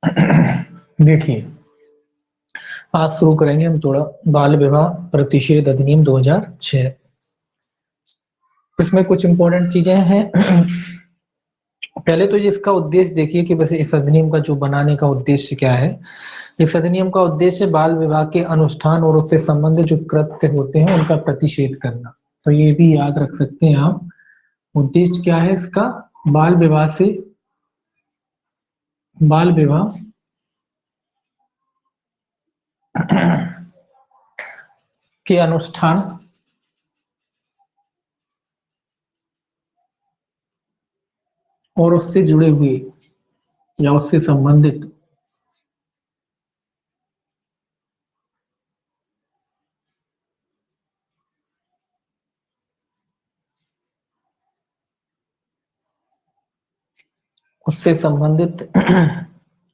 देखिए, आज शुरू करेंगे हम थोड़ा बाल विवाह प्रतिषेध अधिनियम 2006। इसमें कुछ इंपॉर्टेंट चीजें हैं। पहले तो इसका उद्देश्य देखिए कि वैसे इस अधिनियम का जो बनाने का उद्देश्य क्या है। इस अधिनियम का उद्देश्य बाल विवाह के अनुष्ठान और उससे संबंधित जो कृत्य होते हैं उनका प्रतिषेध करना। तो ये भी याद रख सकते हैं आप। उद्देश्य क्या है इसका? बाल विवाह से बाल विवाह के अनुष्ठान और उससे जुड़े हुए या उससे संबंधित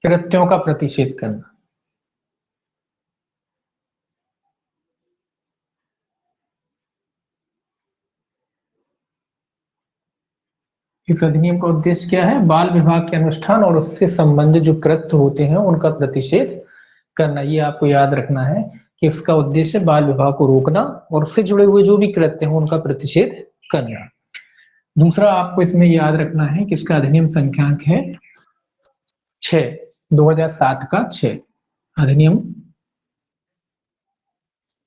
कृत्यों का प्रतिषेध करना। इस अधिनियम का उद्देश्य क्या है? बाल विवाह के अनुष्ठान और उससे संबंधित जो कृत्य होते हैं उनका प्रतिषेध करना। ये आपको याद रखना है कि उसका उद्देश्य बाल विवाह को रोकना और उससे जुड़े हुए जो भी कृत्य हैं उनका प्रतिषेध करना। दूसरा आपको इसमें याद रखना है कि इसका अधिनियम संख्याक है 6, 2007 का 6 अधिनियम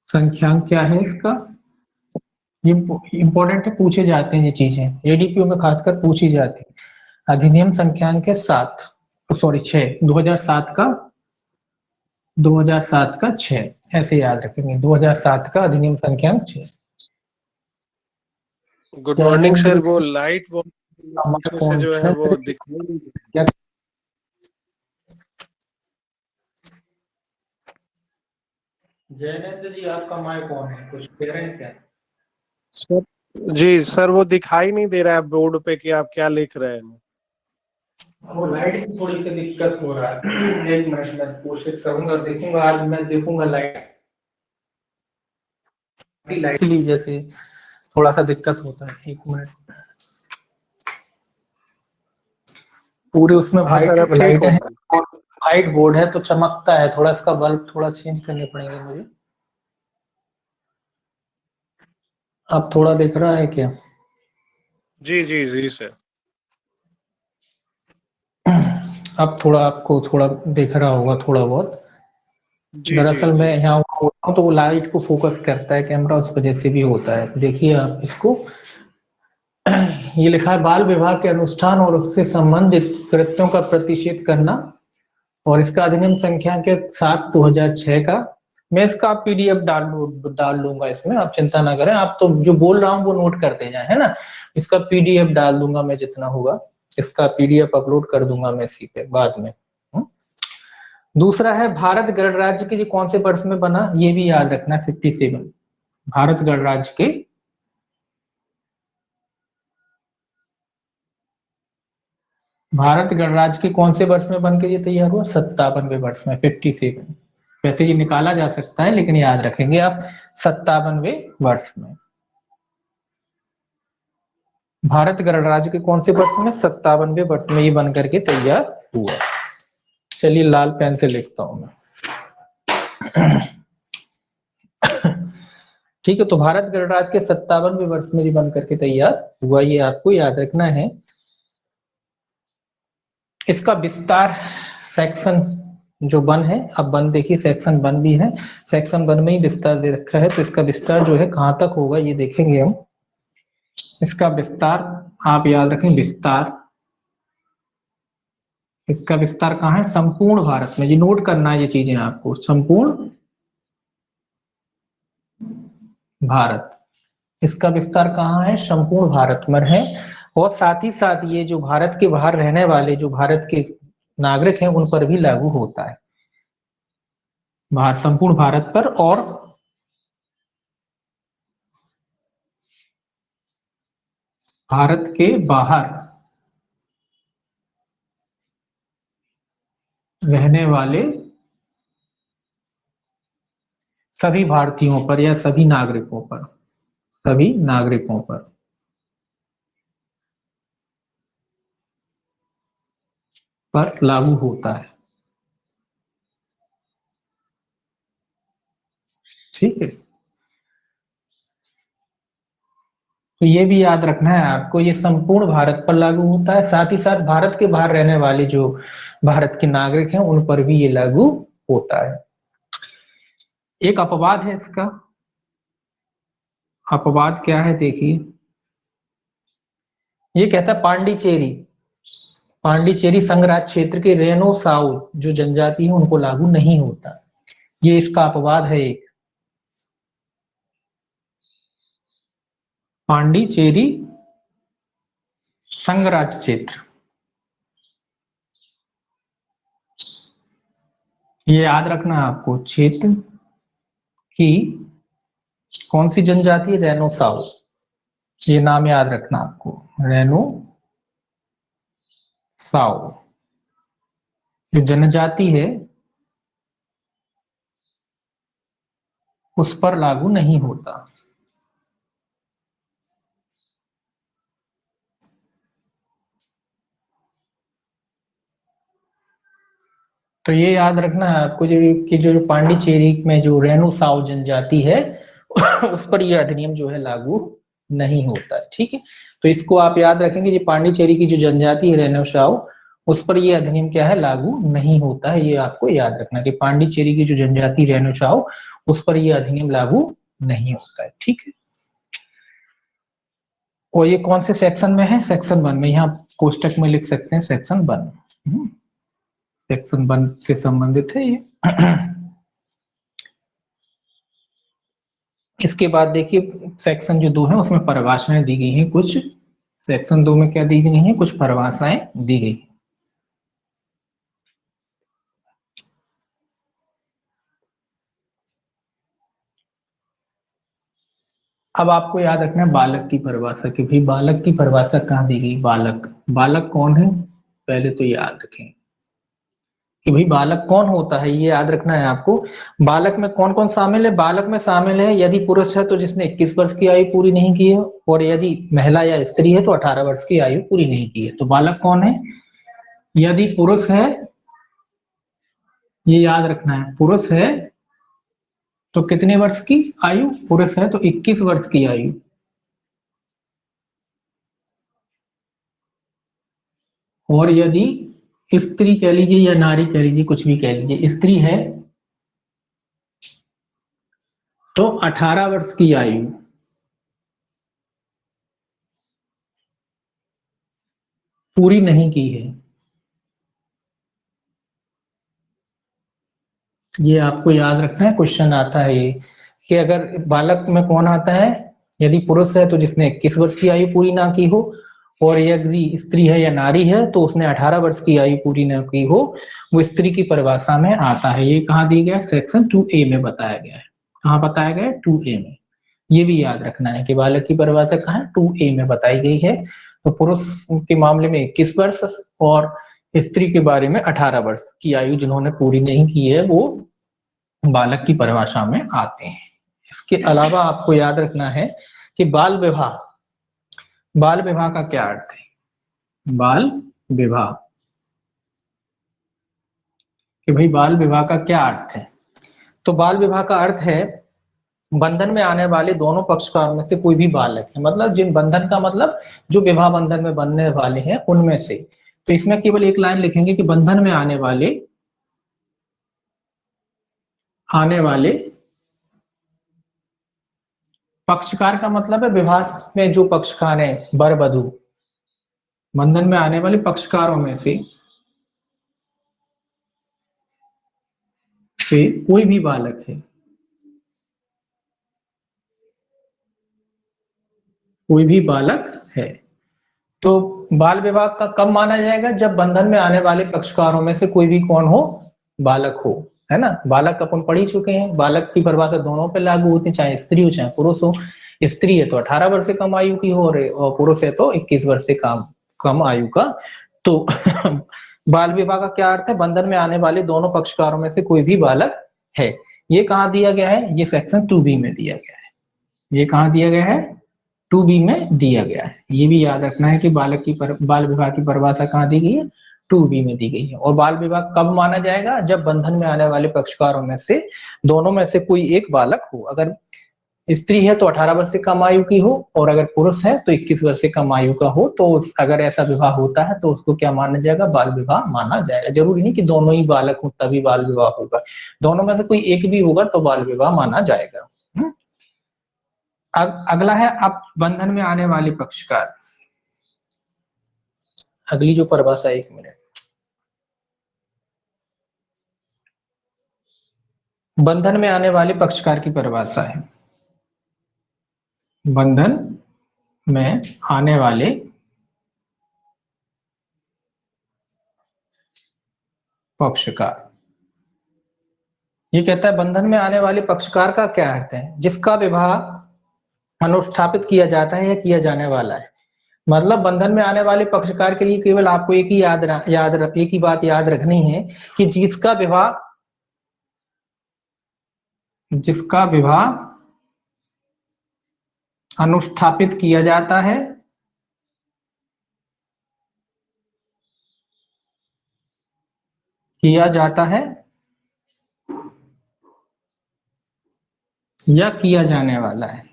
संख्याक क्या है इसका? ये इंपॉर्टेंट है, पूछे जाते हैं ये चीजें, एडीपीओ में खासकर पूछी जाती है। अधिनियम संख्याक है 7, सॉरी 6, 2007 का 6, ऐसे याद रखेंगे। 2007 का अधिनियम संख्याक 6। Good morning sir. वो लाइट से जो है वो क्या? जयनेंद्र जी, आपका माइक ऑन है, कुछ कह रहे हैं क्या? सर जी सर, वो दिखाई नहीं दे रहा है बोर्ड पे कि आप क्या लिख रहे हैं। वो लाइट की थोड़ी सी दिक्कत हो रहा है। एक मिनट में कोशिश करूंगा, देखूंगा, आज मैं देखूंगा लाइट जैसे थोड़ा सा दिक्कत होता है। एक मिनट। पूरे उसमें व्हाइट लाइट है और व्हाइट बोर्ड है तो चमकता है थोड़ा, इसका बल्ब थोड़ा चेंज करने पड़ेंगे मुझे। अब थोड़ा दिख रहा है क्या? जी जी जी सर। अब थोड़ा आपको थोड़ा दिख रहा होगा थोड़ा बहुत। दरअसल मैं यहाँ होता हूँ तो वो लाइट को फोकस करता है कैमरा, उस वजह से भी होता है। देखिए आप इसको, ये लिखा है बाल विवाह के अनुष्ठान और उससे संबंधित कृत्यों का प्रतिषेध करना, और इसका अधिनियम संख्या के 7 2006 का। मैं इसका पीडीएफ डाल लूंगा इसमें, आप चिंता ना करें। आप तो जो बोल रहा हूँ वो नोट करते जाए, है ना। इसका पीडीएफ डाल दूंगा मैं, जितना होगा इसका पीडीएफ अपलोड कर दूंगा मैं इसी पे बाद में। दूसरा है भारत गणराज्य के जो कौन से वर्ष में बना, ये भी याद रखना, 57। भारत गणराज्य के कौन से वर्ष में बनकर ये तैयार हुआ? 57वें वर्ष में, 57। वैसे ये निकाला जा सकता है लेकिन याद रखेंगे आप 57वें वर्ष में। भारत गणराज्य के कौन से वर्ष में? 57वें वर्ष में ये बन करके तैयार हुआ। चलिए लाल पेन से लिखता हूं मैं। ठीक है, तो भारत गणराज्य के 57वें वर्ष में ये बन करके तैयार हुआ, ये आपको याद रखना है। इसका विस्तार सेक्शन जो 1 है, अब 1 देखिए, सेक्शन 1 भी है, सेक्शन 1 में ही विस्तार दे रखा है। तो इसका विस्तार जो है कहां तक होगा ये देखेंगे हम। इसका विस्तार आप याद रखें, विस्तार, इसका विस्तार कहाँ है? संपूर्ण भारत में। ये नोट करना है ये चीजें आपको, संपूर्ण भारत। इसका विस्तार कहाँ है? संपूर्ण भारत में है। और साथ ही साथ ये जो भारत के बाहर रहने वाले जो भारत के नागरिक हैं उन पर भी लागू होता है, संपूर्ण भारत पर। और भारत के बाहर रहने वाले सभी भारतीयों पर या सभी नागरिकों पर, सभी नागरिकों पर लागू होता है। ठीक है, तो ये भी याद रखना है आपको, ये संपूर्ण भारत पर लागू होता है, साथ ही साथ भारत के बाहर रहने वाले जो भारत के नागरिक हैं उन पर भी ये लागू होता है। एक अपवाद है इसका, अपवाद क्या है देखिए, ये कहता है पांडिचेरी, पांडिचेरी संघराज्य क्षेत्र के रेनो साउ जो जनजाति है उनको लागू नहीं होता, ये इसका अपवाद है एक। पांडिचेरी संघराज्य क्षेत्र, ये याद रखना है आपको, क्षेत्र की कौन सी जनजाति, रेनो साउ, ये नाम याद रखना आपको, रेनो साउ जो जनजाति है उस पर लागू नहीं होता। तो ये याद रखना है आपको कि जो पांडिचेरी में जो रेनो साउ जनजाति है उस पर यह अधिनियम जो है लागू नहीं होता है, ठीक है। तो इसको आप याद रखेंगे, ये पांडिचेरी की जो जनजाति है रेनो साउ उस पर यह अधिनियम क्या है, लागू नहीं होता है, ये आपको याद रखना कि पांडिचेरी की जो जनजाति रेनो साउ उस पर यह अधिनियम लागू नहीं होता है, ठीक है। और ये कौन से सेक्शन में है, सेक्शन 1 में, यहाँ कोष्टक में लिख सकते हैं सेक्शन 1, सेक्शन 1 से संबंधित है ये। इसके बाद देखिए सेक्शन जो 2 है उसमें परिभाषाएं दी गई हैं कुछ, सेक्शन 2 में क्या दी गई हैं, कुछ परिभाषाएं दी गई। अब आपको याद रखना है बालक की परिभाषा, कि भाई बालक की परिभाषा कहाँ दी गई, बालक, बालक कौन है, पहले तो याद रखें कि भाई बालक कौन होता है, ये याद रखना है आपको। बालक में कौन कौन शामिल है, बालक में शामिल है यदि पुरुष है तो जिसने 21 वर्ष की आयु पूरी नहीं की है, और यदि महिला या स्त्री है तो 18 वर्ष की आयु पूरी नहीं की है। तो बालक कौन है, यदि पुरुष है, ये याद रखना है, पुरुष है तो कितने वर्ष की आयु, पुरुष है तो 21 वर्ष की आयु, और यदि स्त्री कह लीजिए या नारी कह लीजिए, कुछ भी कह लीजिए, स्त्री है तो 18 वर्ष की आयु पूरी नहीं की है। ये आपको याद रखना है, क्वेश्चन आता है ये कि अगर बालक में कौन आता है, यदि पुरुष है तो जिसने 21 वर्ष की आयु पूरी ना की हो, और यदि स्त्री है या नारी है तो उसने 18 वर्ष की आयु पूरी न की हो, वो स्त्री की परिभाषा में आता है। ये कहाँ दी गया, सेक्शन 2A में बताया गया है। कहाँ बताया गया है, 2A में। ये भी याद रखना है कि बालक की परिभाषा कहाँ है, 2A में बताई गई है। तो पुरुष के मामले में 21 वर्ष और स्त्री के बारे में 18 वर्ष की आयु जिन्होंने पूरी नहीं की है वो बालक की परिभाषा में आते हैं। इसके अलावा आपको याद रखना है कि बाल विवाह, बाल विवाह का क्या अर्थ है, बाल विवाह, कि भाई बाल विवाह का क्या अर्थ है। तो बाल विवाह का अर्थ है बंधन में आने वाले दोनों पक्षकारों में से कोई भी बालक है, मतलब जिन बंधन का मतलब जो विवाह बंधन में बनने वाले हैं उनमें से। तो इसमें केवल एक लाइन लिखेंगे कि बंधन में आने वाले पक्षकार का मतलब है विवाह में जो पक्षकार है वर वधू, बंधन में आने वाले पक्षकारों में से कोई भी बालक है, कोई भी बालक है। तो बाल विवाह का कब माना जाएगा, जब बंधन में आने वाले पक्षकारों में से कोई भी कौन हो, बालक हो, है ना। बालक अपन पढ़ ही चुके हैं, बालक की परिभाषा दोनों पे लागू होती है, चाहे स्त्री हो चाहे पुरुष हो। स्त्री है तो 18 वर्ष से कम आयु की हो, और पुरुष है तो 21 वर्ष से कम आयु का। तो बाल विवाह का क्या अर्थ है, बंधन में आने वाले दोनों पक्षकारों में से कोई भी बालक है। ये कहाँ दिया गया है, ये सेक्शन 2B में दिया गया है। ये कहाँ दिया गया है, 2B में दिया गया है। ये भी याद रखना है कि बाल विवाह की परिभाषा कहाँ दी गई है, 2B में दी गई है। और बाल विवाह कब माना जाएगा? जब बंधन में आने वाले पक्षकारों में से दोनों में से कोई एक बालक हो। अगर स्त्री है तो 18 वर्ष से कम आयु की हो, और अगर पुरुष है तो 21 वर्ष से कम आयु का हो। तो अगर ऐसा विवाह होता है तो उसको क्या माना जाएगा? बाल विवाह माना जाएगा। जरूरी नहीं कि दोनों ही बालक हो तभी बाल विवाह होगा, दोनों में से कोई एक भी होगा तो बाल विवाह माना जाएगा। अगला है अब बंधन में आने वाले पक्षकार। अगली जो परिभाषा, 1 मिनट, बंधन में आने वाले पक्षकार की परिभाषा है। बंधन में आने वाले पक्षकार, ये कहता है बंधन में आने वाले पक्षकार का क्या अर्थ है? जिसका विवाह अनुष्ठापित किया जाता है या किया जाने वाला है। मतलब बंधन में आने वाले पक्षकार के लिए केवल आपको एक ही एक ही बात याद रखनी है कि जिसका विवाह अनुष्ठापित किया जाता है या किया जाने वाला है।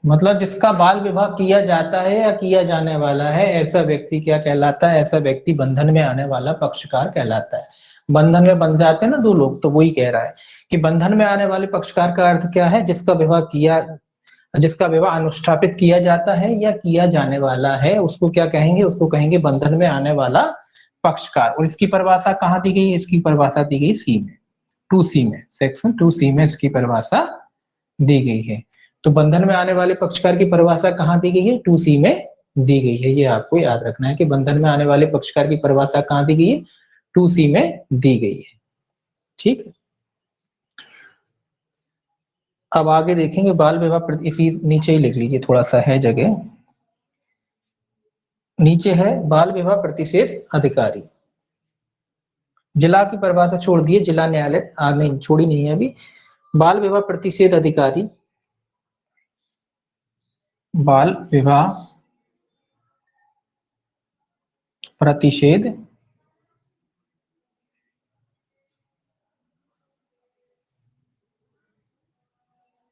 मतलब जिसका बाल विवाह किया जाता है या किया जाने वाला है, ऐसा व्यक्ति क्या कहलाता है? ऐसा व्यक्ति बंधन में आने वाला पक्षकार कहलाता है। बंधन में बंध जाते हैं ना दो लोग, तो वही कह रहा है कि बंधन में आने वाले पक्षकार का अर्थ क्या है? जिसका विवाह अनुष्ठापित किया जाता है या किया जाने वाला है, उसको क्या कहेंगे? उसको कहेंगे बंधन में आने वाला पक्षकार। और इसकी परिभाषा कहाँ दी गई है? इसकी परिभाषा दी गई सी में, 2C में, सेक्शन 2C में इसकी परिभाषा दी गई है। तो बंधन में आने वाले पक्षकार की परिभाषा कहाँ दी गई है? 2C में दी गई है। ये आपको याद रखना है कि बंधन में आने वाले पक्षकार की परिभाषा कहाँ दी गई है? 2C में दी गई है। ठीक है, अब आगे देखेंगे बाल विवाह, इसी नीचे ही लिख लीजिए, थोड़ा सा है जगह, नीचे है बाल विवाह प्रतिषेध अधिकारी। जिला की परिभाषा छोड़ दिए, जिला न्यायालय नहीं छोड़ी नहीं है अभी। बाल विवाह प्रतिषेध अधिकारी, बाल विवाह प्रतिषेध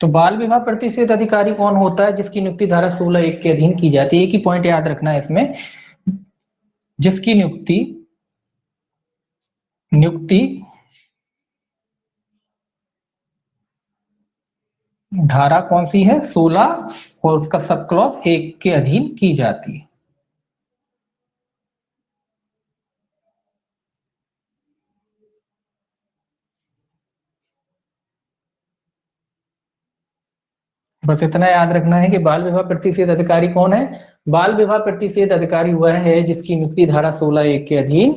तो बाल विवाह प्रतिषेध अधिकारी कौन होता है? जिसकी नियुक्ति धारा 16(1) के अधीन की जाती है। एक ही पॉइंट याद रखना है इसमें, जिसकी नियुक्ति धारा कौन सी है? 16 और उसका सब क्लॉज 1 के अधीन की जाती है। बस इतना याद रखना है कि बाल विवाह प्रतिषेध अधिकारी कौन है? बाल विवाह प्रतिषेध अधिकारी वह है जिसकी नियुक्ति धारा 16(1) के अधीन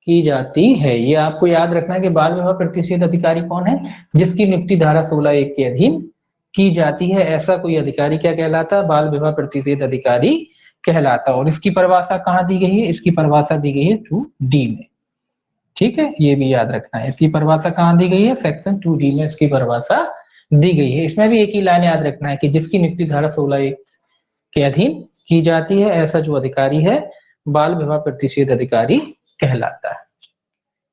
की जाती है। ये आपको याद रखना है कि बाल विवाह प्रतिषेध अधिकारी कौन है? जिसकी नियुक्ति धारा 16(1) के अधीन की जाती है। ऐसा कोई अधिकारी क्या कहलाता है? बाल विवाह प्रतिषेध अधिकारी कहलाता है। और इसकी परिभाषा कहाँ दी गई है? इसकी परिभाषा दी गई है 2D में। ठीक है, ये भी याद रखना है। इसकी परिभाषा कहाँ दी गई है? सेक्शन 2D में इसकी परिभाषा दी गई है। इसमें भी एक ही लाइन याद रखना है कि जिसकी नियुक्ति धारा 16(1) के अधीन की जाती है, ऐसा जो अधिकारी है बाल विवाह प्रतिषेध अधिकारी कहलाता है।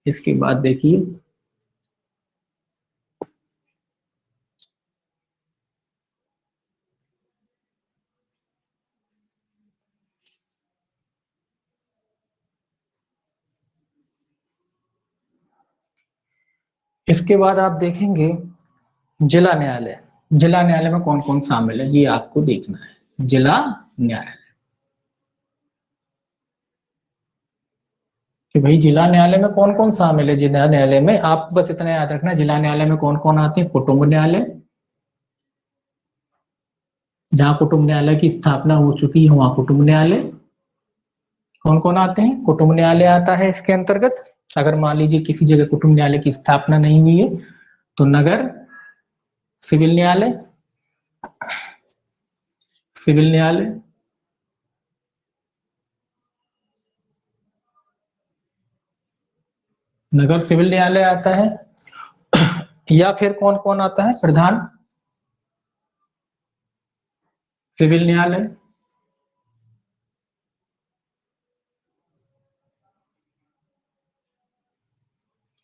इसके बाद देखिए, इसके बाद आप देखेंगे जिला न्यायालय। जिला न्यायालय में कौन कौन शामिल है ये आपको देखना है। जिला न्यायालय कि भाई जिला न्यायालय में कौन कौन शामिल है। जिला न्यायालय में आप बस इतना याद रखना, जिला न्यायालय में कौन कौन आते हैं? कुटुंब न्यायालय, जहां कुटुंब न्यायालय की स्थापना हो चुकी है वहां कुटुंब न्यायालय। कौन कौन आते हैं? कुटुंब न्यायालय आता है इसके अंतर्गत। अगर मान लीजिए किसी जगह कुटुंब न्यायालय की स्थापना नहीं हुई है तो नगर सिविल न्यायालय, सिविल न्यायालय, नगर सिविल न्यायालय आता है। या फिर कौन कौन आता है? प्रधान सिविल न्यायालय,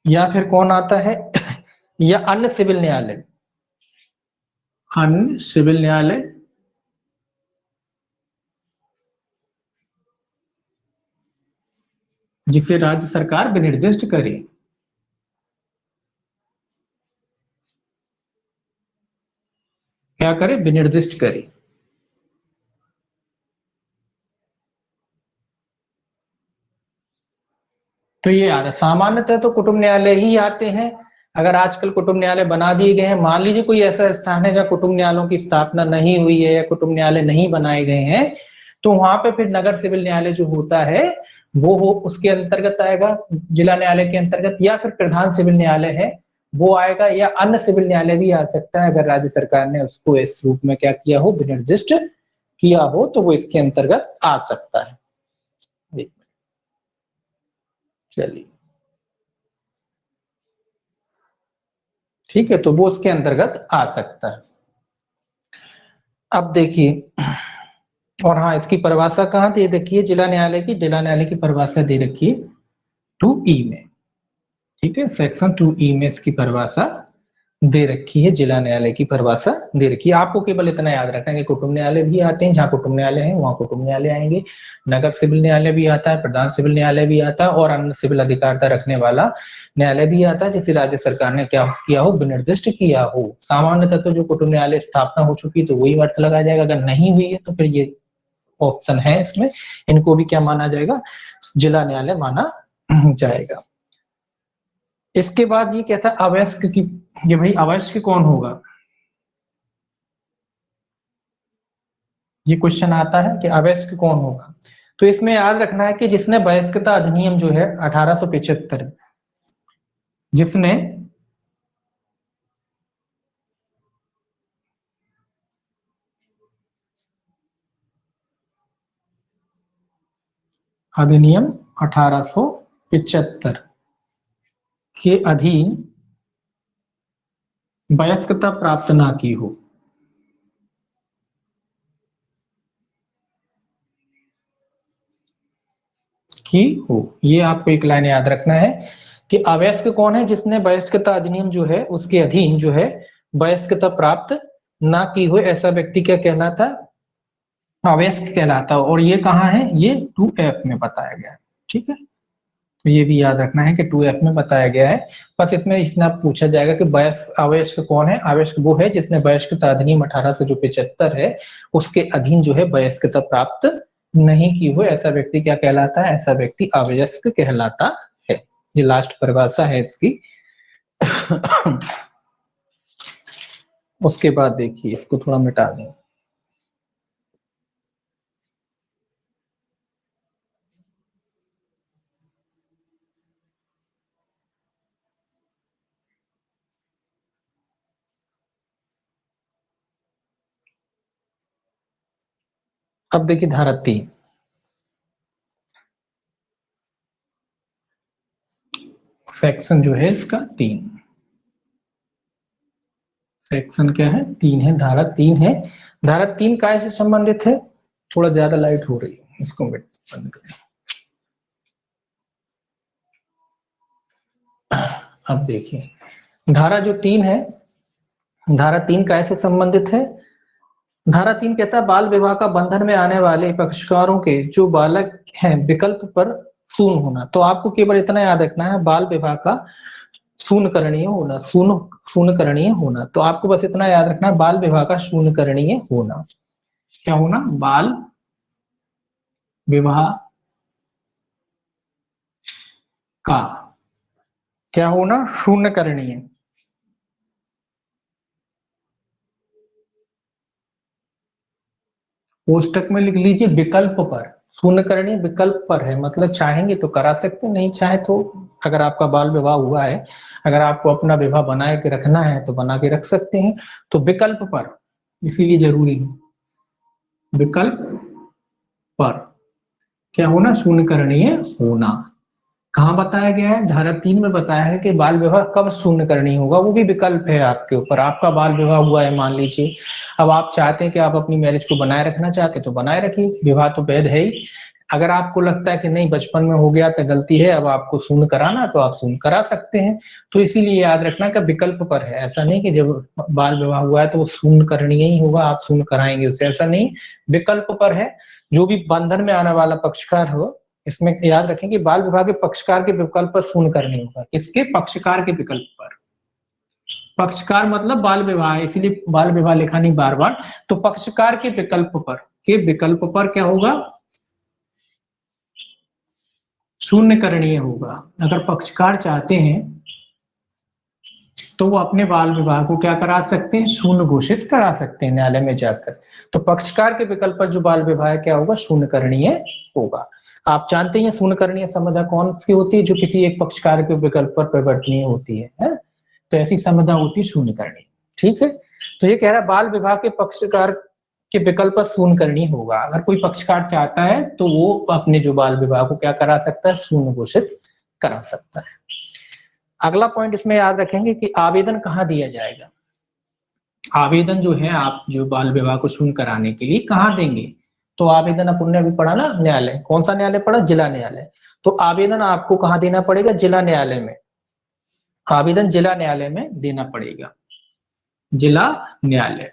या फिर कौन आता है या अन्य सिविल न्यायालय, अन्य सिविल न्यायालय, जिसे राज्य सरकार विनिर्दिष्ट करे। क्या करे? विनिर्दिष्ट करे। तो ये याद है, सामान्यतः तो कुटुंब न्यायालय ही आते हैं। अगर आजकल कुटुंब न्यायालय बना दिए गए हैं, मान लीजिए कोई ऐसा स्थान है जहाँ कुटुंब न्यायालयों की स्थापना नहीं हुई है या कुटुंब न्यायालय नहीं बनाए गए हैं, तो वहां पे फिर नगर सिविल न्यायालय जो होता है वो उसके अंतर्गत आएगा, जिला न्यायालय के अंतर्गत, या फिर प्रधान सिविल न्यायालय है वो आएगा, या अन्य सिविल न्यायालय भी आ सकता है अगर राज्य सरकार ने उसको इस रूप में क्या किया हो, विनिर्दिष्ट किया हो, तो वो इसके अंतर्गत आ सकता है। चलिए ठीक है, तो वो उसके अंतर्गत आ सकता है। अब देखिए, और हाँ, इसकी परिभाषा कहाँ दे रखी है जिला न्यायालय की? जिला न्यायालय की परिभाषा दे रखी है 2E में। ठीक है, सेक्शन 2E में इसकी परिभाषा दे रखी है, जिला न्यायालय की परिभाषा दे रखी है। आपको केवल इतना याद रखना है कि कुटुंब न्यायालय भी आते हैं, जहाँ कुटुंब न्यायालय है वहां कुटुंब न्यायालय आएंगे, नगर सिविल न्यायालय भी आता है, प्रधान सिविल न्यायालय भी आता है, और अन्य सिविल अधिकारिता रखने वाला न्यायालय भी आता है, जिसे राज्य सरकार ने क्या किया हो, विनिर्दिष्ट किया हो। सामान्यतः तो जो कुटुंब न्यायालय स्थापना हो चुकी है तो वही अर्थ लगाया जाएगा, अगर नहीं हुई है तो फिर ये ऑप्शन है इसमें, इनको भी क्या माना जाएगा, जिला न्यायालय माना जाएगा। इसके बाद ये कहता है अवयस्क की, ये भाई अवयस्क कौन होगा? ये क्वेश्चन आता है कि अवयस्क कौन होगा। तो इसमें याद रखना है कि जिसने वयस्कता अधिनियम जो है 1875, जिसने अधिनियम 1875 के अधीन वयस्कता प्राप्त ना की हो, ये आपको एक लाइन याद रखना है कि अवयस्क कौन है? जिसने वयस्कता अधिनियम जो है उसके अधीन जो है वयस्कता प्राप्त ना की हो, ऐसा व्यक्ति क्या कहलाता? अवयस्क कहलाता। और ये कहाँ है? ये 2F में बताया गया है। ठीक है, तो ये भी याद रखना है कि 2F में बताया गया है। बस इसमें इतना पूछा जाएगा कि वयस्क अवयस्क कौन है? अवयस्क वो है जिसने वयस्कता अधिनियम 1875 है उसके अधीन जो है वयस्कता प्राप्त नहीं की हो, ऐसा व्यक्ति क्या कहलाता है? ऐसा व्यक्ति अवयस्क कहलाता है। ये लास्ट परिभाषा है इसकी। उसके बाद देखिए, इसको थोड़ा मिटा दें। अब देखिए धारा 3, सेक्शन जो है इसका 3, सेक्शन क्या है? 3 है, धारा 3 है। धारा 3 काय से संबंधित है? थोड़ा ज्यादा लाइट हो रही है, इसको बंद करें। अब देखिए धारा जो 3 है, धारा 3 काय से संबंधित है? धारा 3 कहता है बाल विवाह का बंधन में आने वाले पक्षकारों के जो बालक हैं विकल्प पर शून्य होना। तो आपको केवल इतना याद रखना है, बाल विवाह का शून्य करणीय होना, शून्य करणीय होना। तो आपको बस इतना याद रखना है, बाल विवाह का शून्य करणीय होना। क्या होना? बाल विवाह का क्या होना? शून्य करणीय। कोष्टक में लिख लीजिए विकल्प पर, शून्य करणीय विकल्प पर है, मतलब चाहेंगे तो करा सकते, नहीं चाहे तो, अगर आपका बाल विवाह हुआ है, अगर आपको अपना विवाह बनाए के रखना है तो बना के रख सकते हैं, तो विकल्प पर, इसीलिए जरूरी है विकल्प पर क्या होना? शून्य करणीय होना। कहाँ बताया गया है? धारा 3 में बताया है कि बाल विवाह कब शून्य करनी होगा, वो भी विकल्प है आपके ऊपर। आपका बाल विवाह हुआ है मान लीजिए, अब आप चाहते हैं कि आप अपनी मैरिज को बनाए रखना चाहते हैं तो बनाए रखिए, विवाह तो वैध है ही। अगर आपको लगता है कि नहीं बचपन में हो गया तो गलती है, अब आपको शून्य कराना, तो आप शून्य करा सकते हैं। तो इसीलिए याद रखना कि विकल्प पर है, ऐसा नहीं कि जब बाल विवाह हुआ है तो वो शून्य करनी ही होगा, आप शून्य कराएंगे उसे, ऐसा नहीं, विकल्प पर है। जो भी बंधन में आने वाला पक्षकार हो, इसमें याद रखें कि बाल विवाह के पक्षकार के विकल्प पर शून्य करनी होगा। किसके? पक्षकार के विकल्प पर। पक्षकार मतलब बाल विवाह, इसीलिए बाल विवाह लिखा नहीं बार बार। तो पक्षकार के विकल्प पर, क्या होगा? शून्य करणीय होगा। अगर पक्षकार चाहते हैं तो वो अपने बाल विवाह को क्या करा सकते हैं? शून्य घोषित करा सकते हैं न्यायालय में जाकर। तो पक्षकार के विकल्प पर जो बाल विवाह है क्या होगा? शून्य करणीय होगा। आप जानते हैं शून्य करणीय संविदा कौन सी होती है? जो किसी एक पक्षकार के विकल्प पर परिवर्तनीय होती है? तो ऐसी संविदा होती है शून्य करणीय। ठीक है, तो ये कह रहा है बाल विवाह के पक्षकार के विकल्प पर शून्य करनी होगा। अगर कोई पक्षकार चाहता है तो वो अपने जो बाल विवाह को क्या करा सकता है? शून्य घोषित करा सकता है। अगला पॉइंट इसमें याद रखेंगे कि आवेदन कहाँ दिया जाएगा। आवेदन जो है, आप जो बाल विवाह को शून्य कराने के लिए कहाँ देंगे? तो आवेदन अपन ने अभी पढ़ा ना, न्यायालय। कौन सा न्यायालय पढ़ा? जिला न्यायालय। तो आवेदन आपको कहाँ देना पड़ेगा? जिला न्यायालय में। आवेदन जिला न्यायालय में देना पड़ेगा। जिला न्यायालय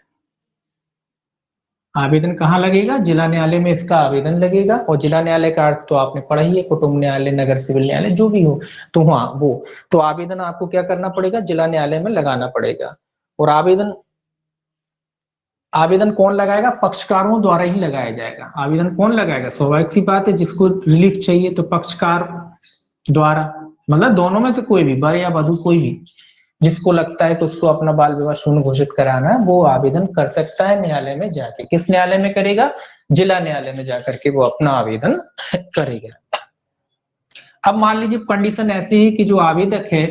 आवेदन कहाँ लगेगा? जिला न्यायालय में इसका आवेदन लगेगा। और जिला न्यायालय का अर्थ तो आपने पढ़ा ही है, कुटुंब न्यायालय, नगर सिविल न्यायालय, जो भी हो। तो हाँ वो, तो आवेदन आपको क्या करना पड़ेगा? जिला न्यायालय में लगाना पड़ेगा। और आवेदन आवेदन कौन लगाएगा? पक्षकारों द्वारा ही लगाया जाएगा। आवेदन कौन लगाएगा? स्वाभाविक सी बात है, जिसको रिलीफ चाहिए तो पक्षकार द्वारा, मतलब दोनों में से कोई भी, वर या वधु, कोई भी जिसको लगता है कि उसको अपना बाल विवाह शून्य घोषित कराना है, वो आवेदन कर सकता है न्यायालय में जाके। किस न्यायालय में करेगा? जिला न्यायालय में जाकर के वो अपना आवेदन करेगा। अब मान लीजिए कंडीशन ऐसी है कि जो आवेदक है,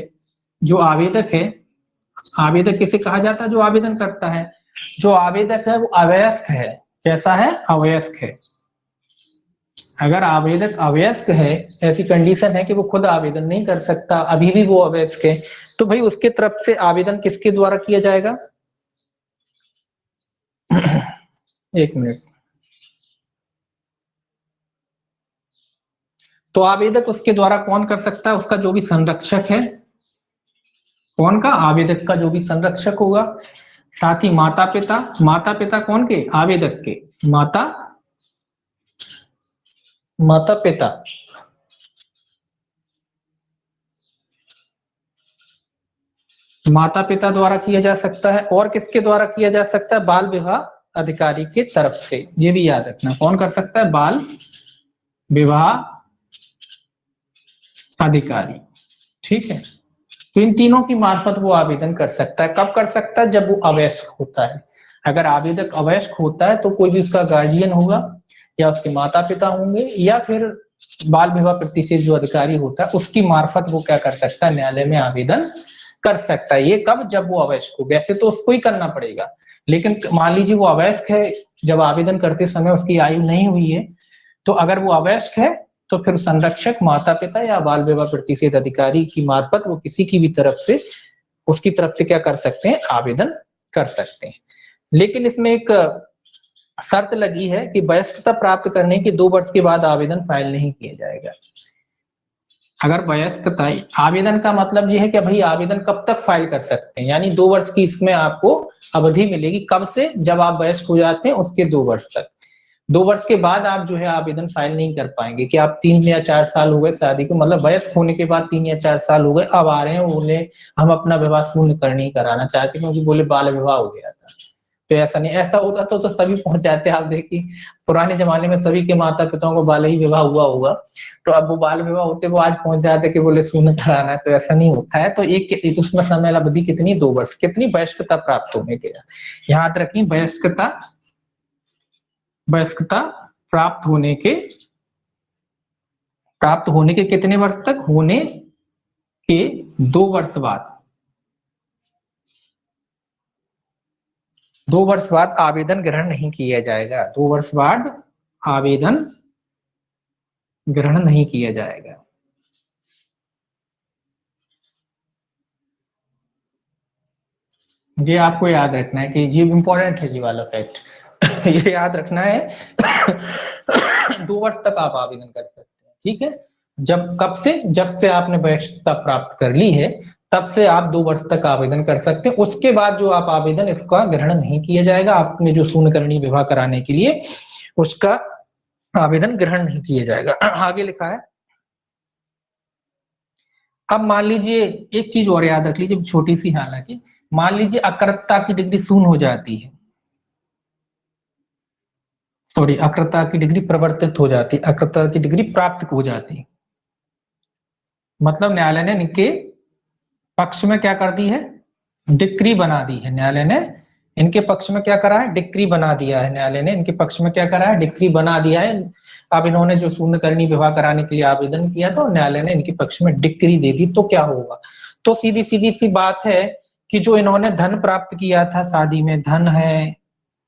आवेदक किसे कहा जाता है? जो आवेदन करता है। जो आवेदक है वो अवयस्क है। कैसा है? अवयस्क है। अगर आवेदक अवयस्क है, ऐसी कंडीशन है कि वो खुद आवेदन नहीं कर सकता, अभी भी वो अवयस्क है, तो भाई उसके तरफ से आवेदन किसके द्वारा किया जाएगा? एक मिनट। तो आवेदक उसके द्वारा कौन कर सकता है? उसका जो भी संरक्षक है। कौन का? आवेदक का जो भी संरक्षक होगा। साथ ही माता पिता। माता पिता कौन के? आवेदक के। माता माता पिता माता पिता द्वारा किया जा सकता है। और किसके द्वारा किया जा सकता है? बाल विवाह अधिकारी के तरफ से। ये भी याद रखना, कौन कर सकता है? बाल विवाह अधिकारी। ठीक है, तो इन तीनों की मार्फत वो आवेदन कर सकता है। कब कर सकता है? जब वो अवयस्क होता है। अगर आवेदक अवयस्क होता है तो कोई भी उसका गार्जियन होगा, या उसके माता पिता होंगे, या फिर बाल विवाह प्रतिशेष जो अधिकारी होता है उसकी मार्फत वो क्या कर सकता है? न्यायालय में आवेदन कर सकता है। ये कब? जब वो अवयस्क हो। वैसे तो उसको ही करना पड़ेगा, लेकिन मान लीजिए वो अवयस्क है, जब आवेदन करते समय उसकी आयु नहीं हुई है, तो अगर वो अवयस्क है तो फिर संरक्षक, माता पिता या बाल विवाह प्रतिषेध अधिकारी की मार्फत वो किसी की भी तरफ से, उसकी तरफ से क्या कर सकते हैं? आवेदन कर सकते हैं। लेकिन इसमें एक शर्त लगी है कि वयस्कता प्राप्त करने के 2 वर्ष के बाद आवेदन फाइल नहीं किया जाएगा। अगर वयस्कता, आवेदन का मतलब ये है कि भाई आवेदन कब तक फाइल कर सकते हैं, यानी 2 वर्ष की इसमें आपको अवधि मिलेगी। कब से? जब आप वयस्क हो जाते हैं उसके 2 वर्ष तक। 2 वर्ष के बाद आप जो है आवेदन फाइल नहीं कर पाएंगे कि आप 3 या 4 साल हो गए शादी को, मतलब वयस्क होने के बाद 3 या 4 साल हो गए, अब आ रहे हैं बोले हम अपना विवाह शून्य करनी कराना चाहते हैं, क्योंकि बोले बाल विवाह हो गया था। तो ऐसा नहीं, ऐसा होता तो सभी पहुंच जाते। आप देखिए पुराने जमाने में सभी के माता पिताओं को बाल ही विवाह हुआ होगा, तो अब वो बाल विवाह होते वो आज पहुंच जाते कि बोले शून्य कराना है। तो ऐसा नहीं होता है। तो एक उसमें समय अवधि कितनी? 2 वर्ष। कितनी? वयस्कता प्राप्त होने के। याद रखिए, वयस्कता प्राप्त होने के कितने वर्ष तक? होने के 2 वर्ष बाद। 2 वर्ष बाद आवेदन ग्रहण नहीं किया जाएगा। 2 वर्ष बाद आवेदन ग्रहण नहीं किया जाएगा। ये आपको याद रखना है कि ये इंपॉर्टेंट है, ये वाला फैक्ट ये याद रखना है 2 वर्ष तक आप आवेदन कर सकते हैं, ठीक है। जब कब से, जब से आपने वैधता प्राप्त कर ली है तब से आप 2 वर्ष तक आवेदन कर सकते हैं। उसके बाद जो आप आवेदन इसका ग्रहण नहीं किया जाएगा, आपने जो शून्यकरणीय विवाह कराने के लिए उसका आवेदन ग्रहण नहीं किया जाएगा। आगे लिखा है, अब मान लीजिए एक चीज और याद रख लीजिए, छोटी सी, हालांकि मान लीजिए अकृतता की डिग्री शून्य हो जाती है, सॉरी अकृतता की डिग्री प्रवर्तित हो जाती है, अकृतता की डिग्री प्राप्त हो जाती है, मतलब न्यायालय ने इनके पक्ष में क्या कर दी है, डिक्री बना दी है। न्यायालय ने इनके पक्ष में क्या करा है, डिक्री बना दिया है। न्यायालय ने इनके पक्ष में क्या करा है, डिक्री बना दिया है। अब इन्होंने जो शून्यकरणीय विवाह कराने के लिए आवेदन किया तो न्यायालय ने इनके पक्ष में डिक्री दे दी, तो क्या होगा, तो सीधी सीधी सी बात है कि जो इन्होंने धन प्राप्त किया था शादी में, धन है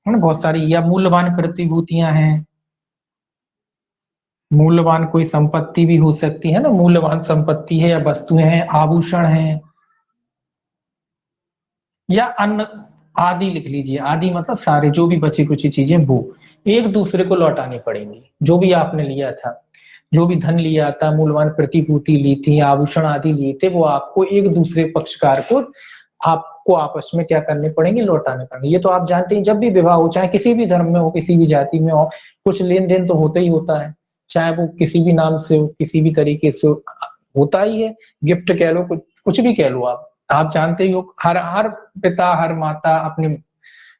ना बहुत सारी, या मूल्यवान प्रतिभूतियां हैं, मूल्यवान कोई संपत्ति भी हो सकती है ना, मूल्यवान संपत्ति है या वस्तुएं हैं, आभूषण हैं या अन्य आदि, लिख लीजिए आदि मतलब सारे, जो भी बची कुची चीजें वो एक दूसरे को लौटानी पड़ेंगी। जो भी आपने लिया था, जो भी धन लिया था, मूल्यवान प्रतिभूति ली थी, आभूषण आदि लिए थे, वो आपको एक दूसरे पक्षकार को आपको आपस में क्या करने पड़ेंगे, लौटाने पड़ेंगे। ये तो आप जानते हैं, जब भी विवाह हो, चाहे किसी भी धर्म में हो, किसी भी जाति में हो, कुछ लेन देन तो होता ही होता है, चाहे वो किसी भी नाम से हो, किसी भी तरीके से होता ही है। गिफ्ट कह लो, कुछ भी कह लो, आप जानते ही हो, हर पिता हर माता अपने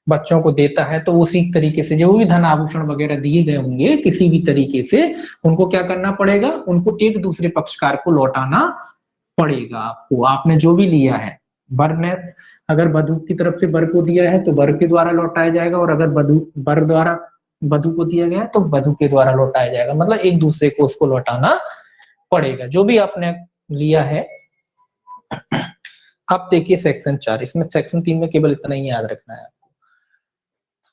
बच्चों को देता है, तो उसी तरीके से जो भी धन आभूषण वगैरह दिए गए होंगे किसी भी तरीके से, उनको क्या करना पड़ेगा, उनको एक दूसरे पक्षकार को लौटाना पड़ेगा। आपको, आपने जो भी लिया है, वर ने अगर वधु की तरफ से वर को दिया है तो वर के द्वारा लौटाया जाएगा, और अगर वर द्वारा वधु को दिया गया है तो वधु के द्वारा लौटाया जाएगा, मतलब एक दूसरे को उसको लौटाना पड़ेगा जो भी आपने लिया है। अब देखिए सेक्शन 4, इसमें सेक्शन 3 में केवल इतना ही याद रखना है आपको।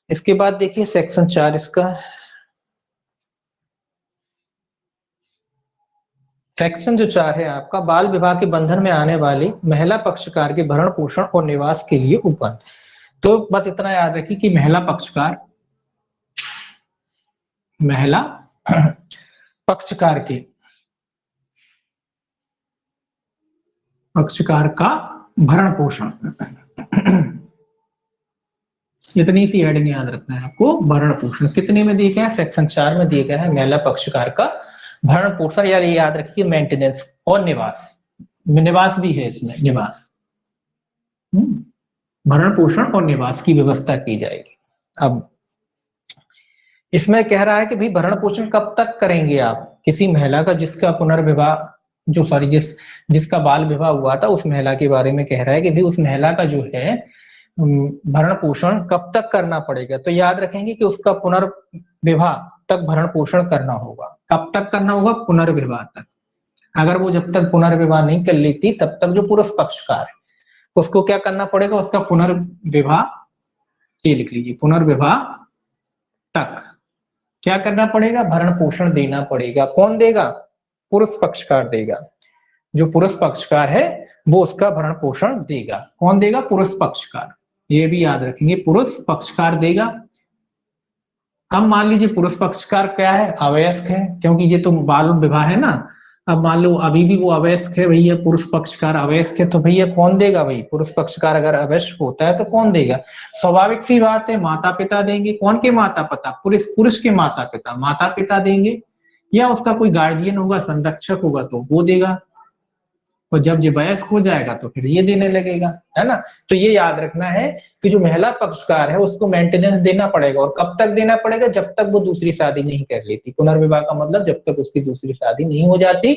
इसके बाद देखिए सेक्शन 4 इसका, सेक्शन जो 4 है आपका, बाल विवाह के बंधन में आने वाली महिला पक्षकार के भरण पोषण और निवास के लिए उपबंध। तो बस इतना याद रखिए कि महिला पक्षकार पक्षकार का भरण पोषण, इतनी सी हेडिंग याद रखना है आपको। भरण पोषण कितने में दिए गए हैं, सेक्शन 4 में दिए गए हैं महिला पक्षकार का भरण पोषण, या याद रखिए मेंटेनेंस और निवास, निवास भी है इसमें, निवास, भरण पोषण और निवास की व्यवस्था की जाएगी। अब इसमें कह रहा है कि भाई भरण पोषण कब तक करेंगे आप, किसी महिला का जिसका पुनर्विवाह, जो सॉरी जिसका बाल विवाह हुआ था, उस महिला के बारे में कह रहा है कि भाई उस महिला का जो है भरण पोषण कब तक करना पड़ेगा। तो याद रखेंगे कि उसका पुनर्विवाह तक भरण पोषण करना होगा। कब तक करना होगा, पुनर्विवाह तक। अगर वो जब तक पुनर्विवाह नहीं कर लेती तब तक जो पुरुष पक्षकार है उसको क्या करना पड़ेगा, उसका पुनर्विवाह, ये लिख लीजिए, पुनर्विवाह तक क्या करना पड़ेगा, भरण पोषण देना पड़ेगा। कौन देगा, पुरुष पक्षकार देगा। जो पुरुष पक्षकार है वो उसका भरण पोषण देगा। कौन देगा, पुरुष पक्षकार, ये भी याद रखेंगे, पुरुष पक्षकार देगा। अब मान लीजिए पुरुष पक्षकार क्या है, अवयस्क है, क्योंकि ये तो बाल विवाह है ना। अब मान लो अभी भी वो अवयस्क है भैया, पुरुष पक्षकार अवयस्क है, तो भैया कौन देगा, भाई पुरुष पक्षकार अगर अवयस्क होता है तो कौन देगा, स्वाभाविक सी बात है माता पिता देंगे। कौन के माता पिता, पुरुष के माता पिता देंगे, या उसका कोई गार्जियन होगा, संरक्षक होगा तो वो देगा। और जब ये वयस्क हो जाएगा तो फिर ये देने लगेगा, है ना। तो ये याद रखना है कि जो महिला पक्षकार है उसको मेंटेनेंस देना पड़ेगा। और कब तक देना पड़ेगा, जब तक वो दूसरी शादी नहीं कर लेती। पुनर्विवाह का मतलब जब तक उसकी दूसरी शादी नहीं हो जाती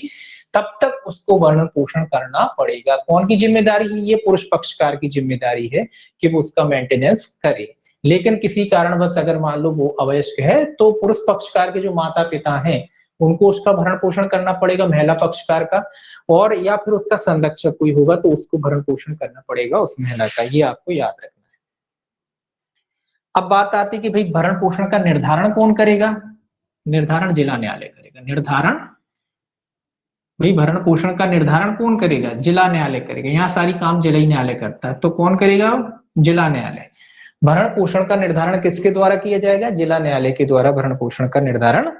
तब तक उसको भरण पोषण करना पड़ेगा। कौन की जिम्मेदारी है, ये पुरुष पक्षकार की जिम्मेदारी है कि वो उसका मेंटेनेंस करे। लेकिन किसी कारणवश अगर मान लो वो अवयस्क है तो पुरुष पक्षकार के जो माता पिता हैं उनको उसका भरण पोषण करना पड़ेगा, महिला पक्षकार का। और या फिर उसका संरक्षक कोई होगा तो उसको भरण पोषण करना पड़ेगा उस महिला का, ये आपको याद रखना है। अब बात आती है कि भाई भरण पोषण का निर्धारण कौन करेगा, निर्धारण जिला न्यायालय करेगा। निर्धारण भाई भरण पोषण का निर्धारण कौन करेगा? जिला न्यायालय करेगा। यहाँ सारी काम जिला ही न्यायालय करता है, तो कौन करेगा? जिला न्यायालय। भरण पोषण का निर्धारण किसके द्वारा किया जाएगा? जिला न्यायालय के द्वारा भरण पोषण का निर्धारण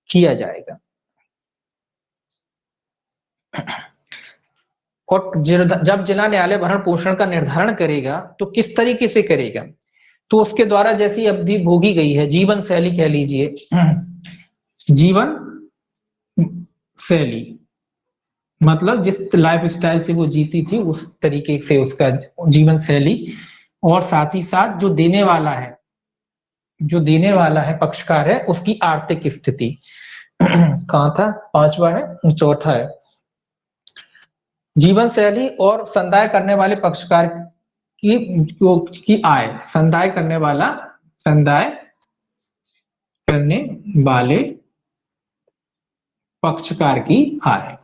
किया जाएगा। और जब जिला न्यायालय भरण पोषण का निर्धारण करेगा तो किस तरीके से करेगा? तो उसके द्वारा जैसी अवधि भोगी गई है, जीवन शैली कह लीजिए, जीवन शैली मतलब जिस लाइफ स्टाइल से वो जीती थी उस तरीके से उसका जीवन शैली, और साथ ही साथ जो देने वाला है पक्षकार है उसकी आर्थिक स्थिति। कहाँ था? पांचवा है, चौथा है जीवन शैली और संदाय करने वाले पक्षकार की आय। संदाय करने वाले पक्षकार की आय।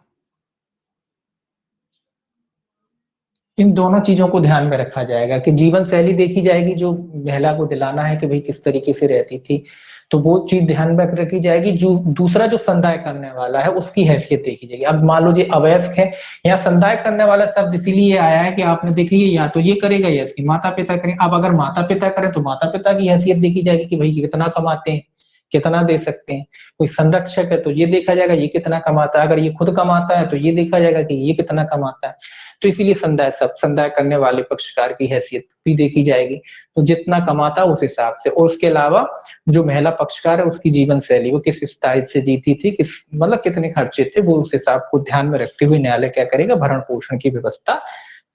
इन दोनों चीजों को ध्यान में रखा जाएगा कि जीवन शैली देखी जाएगी, जो महिला को दिलाना है कि भाई किस तरीके से रहती थी, तो वो चीज ध्यान में रखी जाएगी। जो दूसरा जो संदाय करने वाला है उसकी हैसियत देखी जाएगी। अब मान लो जी अवयस्क है, यहाँ संदाय करने वाला शब्द इसीलिए आया है कि आपने देखिए या तो ये करेगा या इसके माता पिता करें। अब अगर माता पिता करें तो माता पिता की हैसियत देखी जाएगी कि भाई कितना कमाते हैं, कितना दे सकते हैं। कोई संरक्षक है तो ये देखा जाएगा ये कितना कमाता है, अगर ये खुद कमाता है तो ये देखा जाएगा कि ये कितना कमाता है। तो इसीलिए संदाय करने वाले पक्षकार की हैसियत भी देखी जाएगी, तो जितना कमाता उस हिसाब से। और उसके अलावा जो महिला पक्षकार है उसकी जीवन शैली, वो किस स्टाइल से जीती थी, किस मतलब कितने खर्चे थे, वो उस हिसाब को ध्यान में रखते हुए न्यायालय क्या करेगा? भरण पोषण की व्यवस्था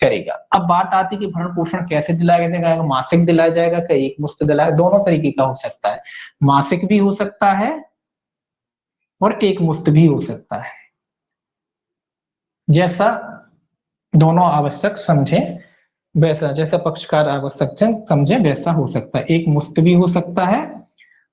करेगा। अब बात आती है कि भरण पोषण कैसे दिलाया जाएगा? मासिक दिलाया जाएगा क्या एक मुश्त दिलाया? दोनों तरीके का हो सकता है, मासिक भी हो सकता है और एक मुश्त भी हो सकता है, जैसा दोनों आवश्यक समझे वैसा, जैसा पक्षकार आवश्यक समझे वैसा हो सकता है। एक मुश्त भी हो सकता है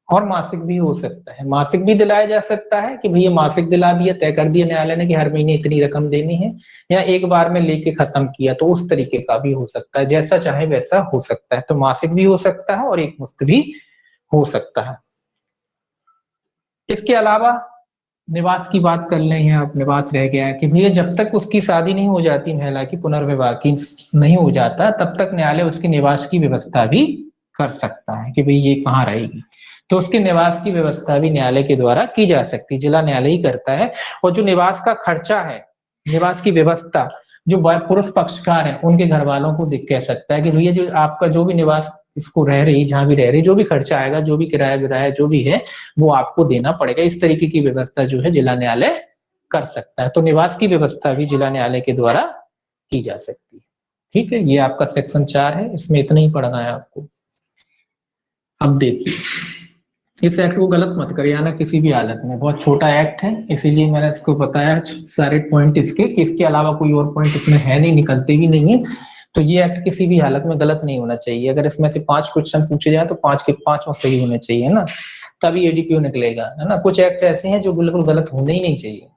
और मासिक भी हो सकता है। मासिक भी दिलाया जा सकता है कि भैया मासिक दिला दिया, तय कर दिया न्यायालय ने कि हर महीने इतनी रकम देनी है, या एक बार में लेके खत्म किया, तो उस तरीके का भी हो सकता है। जैसा चाहे वैसा हो सकता है, तो मासिक भी हो सकता है और एक मुश्त भी हो सकता है। इसके अलावा निवास की बात कर ले हैं आप। निवास रह गया है कि भैया जब तक उसकी शादी नहीं हो जाती, महिला की पुनर्विवाह की नहीं हो जाता, तब तक न्यायालय उसके निवास की व्यवस्था भी कर सकता है कि भाई ये कहाँ रहेगी, तो उसके निवास की व्यवस्था भी न्यायालय के द्वारा की जा सकती है, जिला न्यायालय ही करता है। और जो निवास का खर्चा है, निवास की व्यवस्था जो पुरुष पक्षकार है उनके घर वालों को दिख कह सकता है कि भैया जो आपका जो भी निवास इसको रह रही, जहां भी रह रही, जो भी खर्चा आएगा, जो भी किराया विराया जो भी है वो आपको देना पड़ेगा। इस तरीके की व्यवस्था जो है जिला न्यायालय कर सकता है। तो निवास की व्यवस्था भी जिला न्यायालय के द्वारा की जा सकती है। ठीक है, ये आपका सेक्शन 4 है, इसमें इतना ही पढ़ना है आपको। अब देखिए, इस एक्ट को गलत मत करिए आना किसी भी हालत में, बहुत छोटा एक्ट है, इसीलिए मैंने इसको बताया सारे पॉइंट इसके, कि इसके अलावा कोई और पॉइंट इसमें है नहीं, निकलते भी नहीं है। तो ये एक्ट किसी भी हालत में गलत नहीं होना चाहिए। अगर इसमें से 5 क्वेश्चन पूछे जाए तो 5 के 5 सही होने चाहिए, है ना, तभी एडीपीओ निकलेगा, है ना। कुछ एक्ट ऐसे हैं जो बिल्कुल गलत होने ही नहीं चाहिए।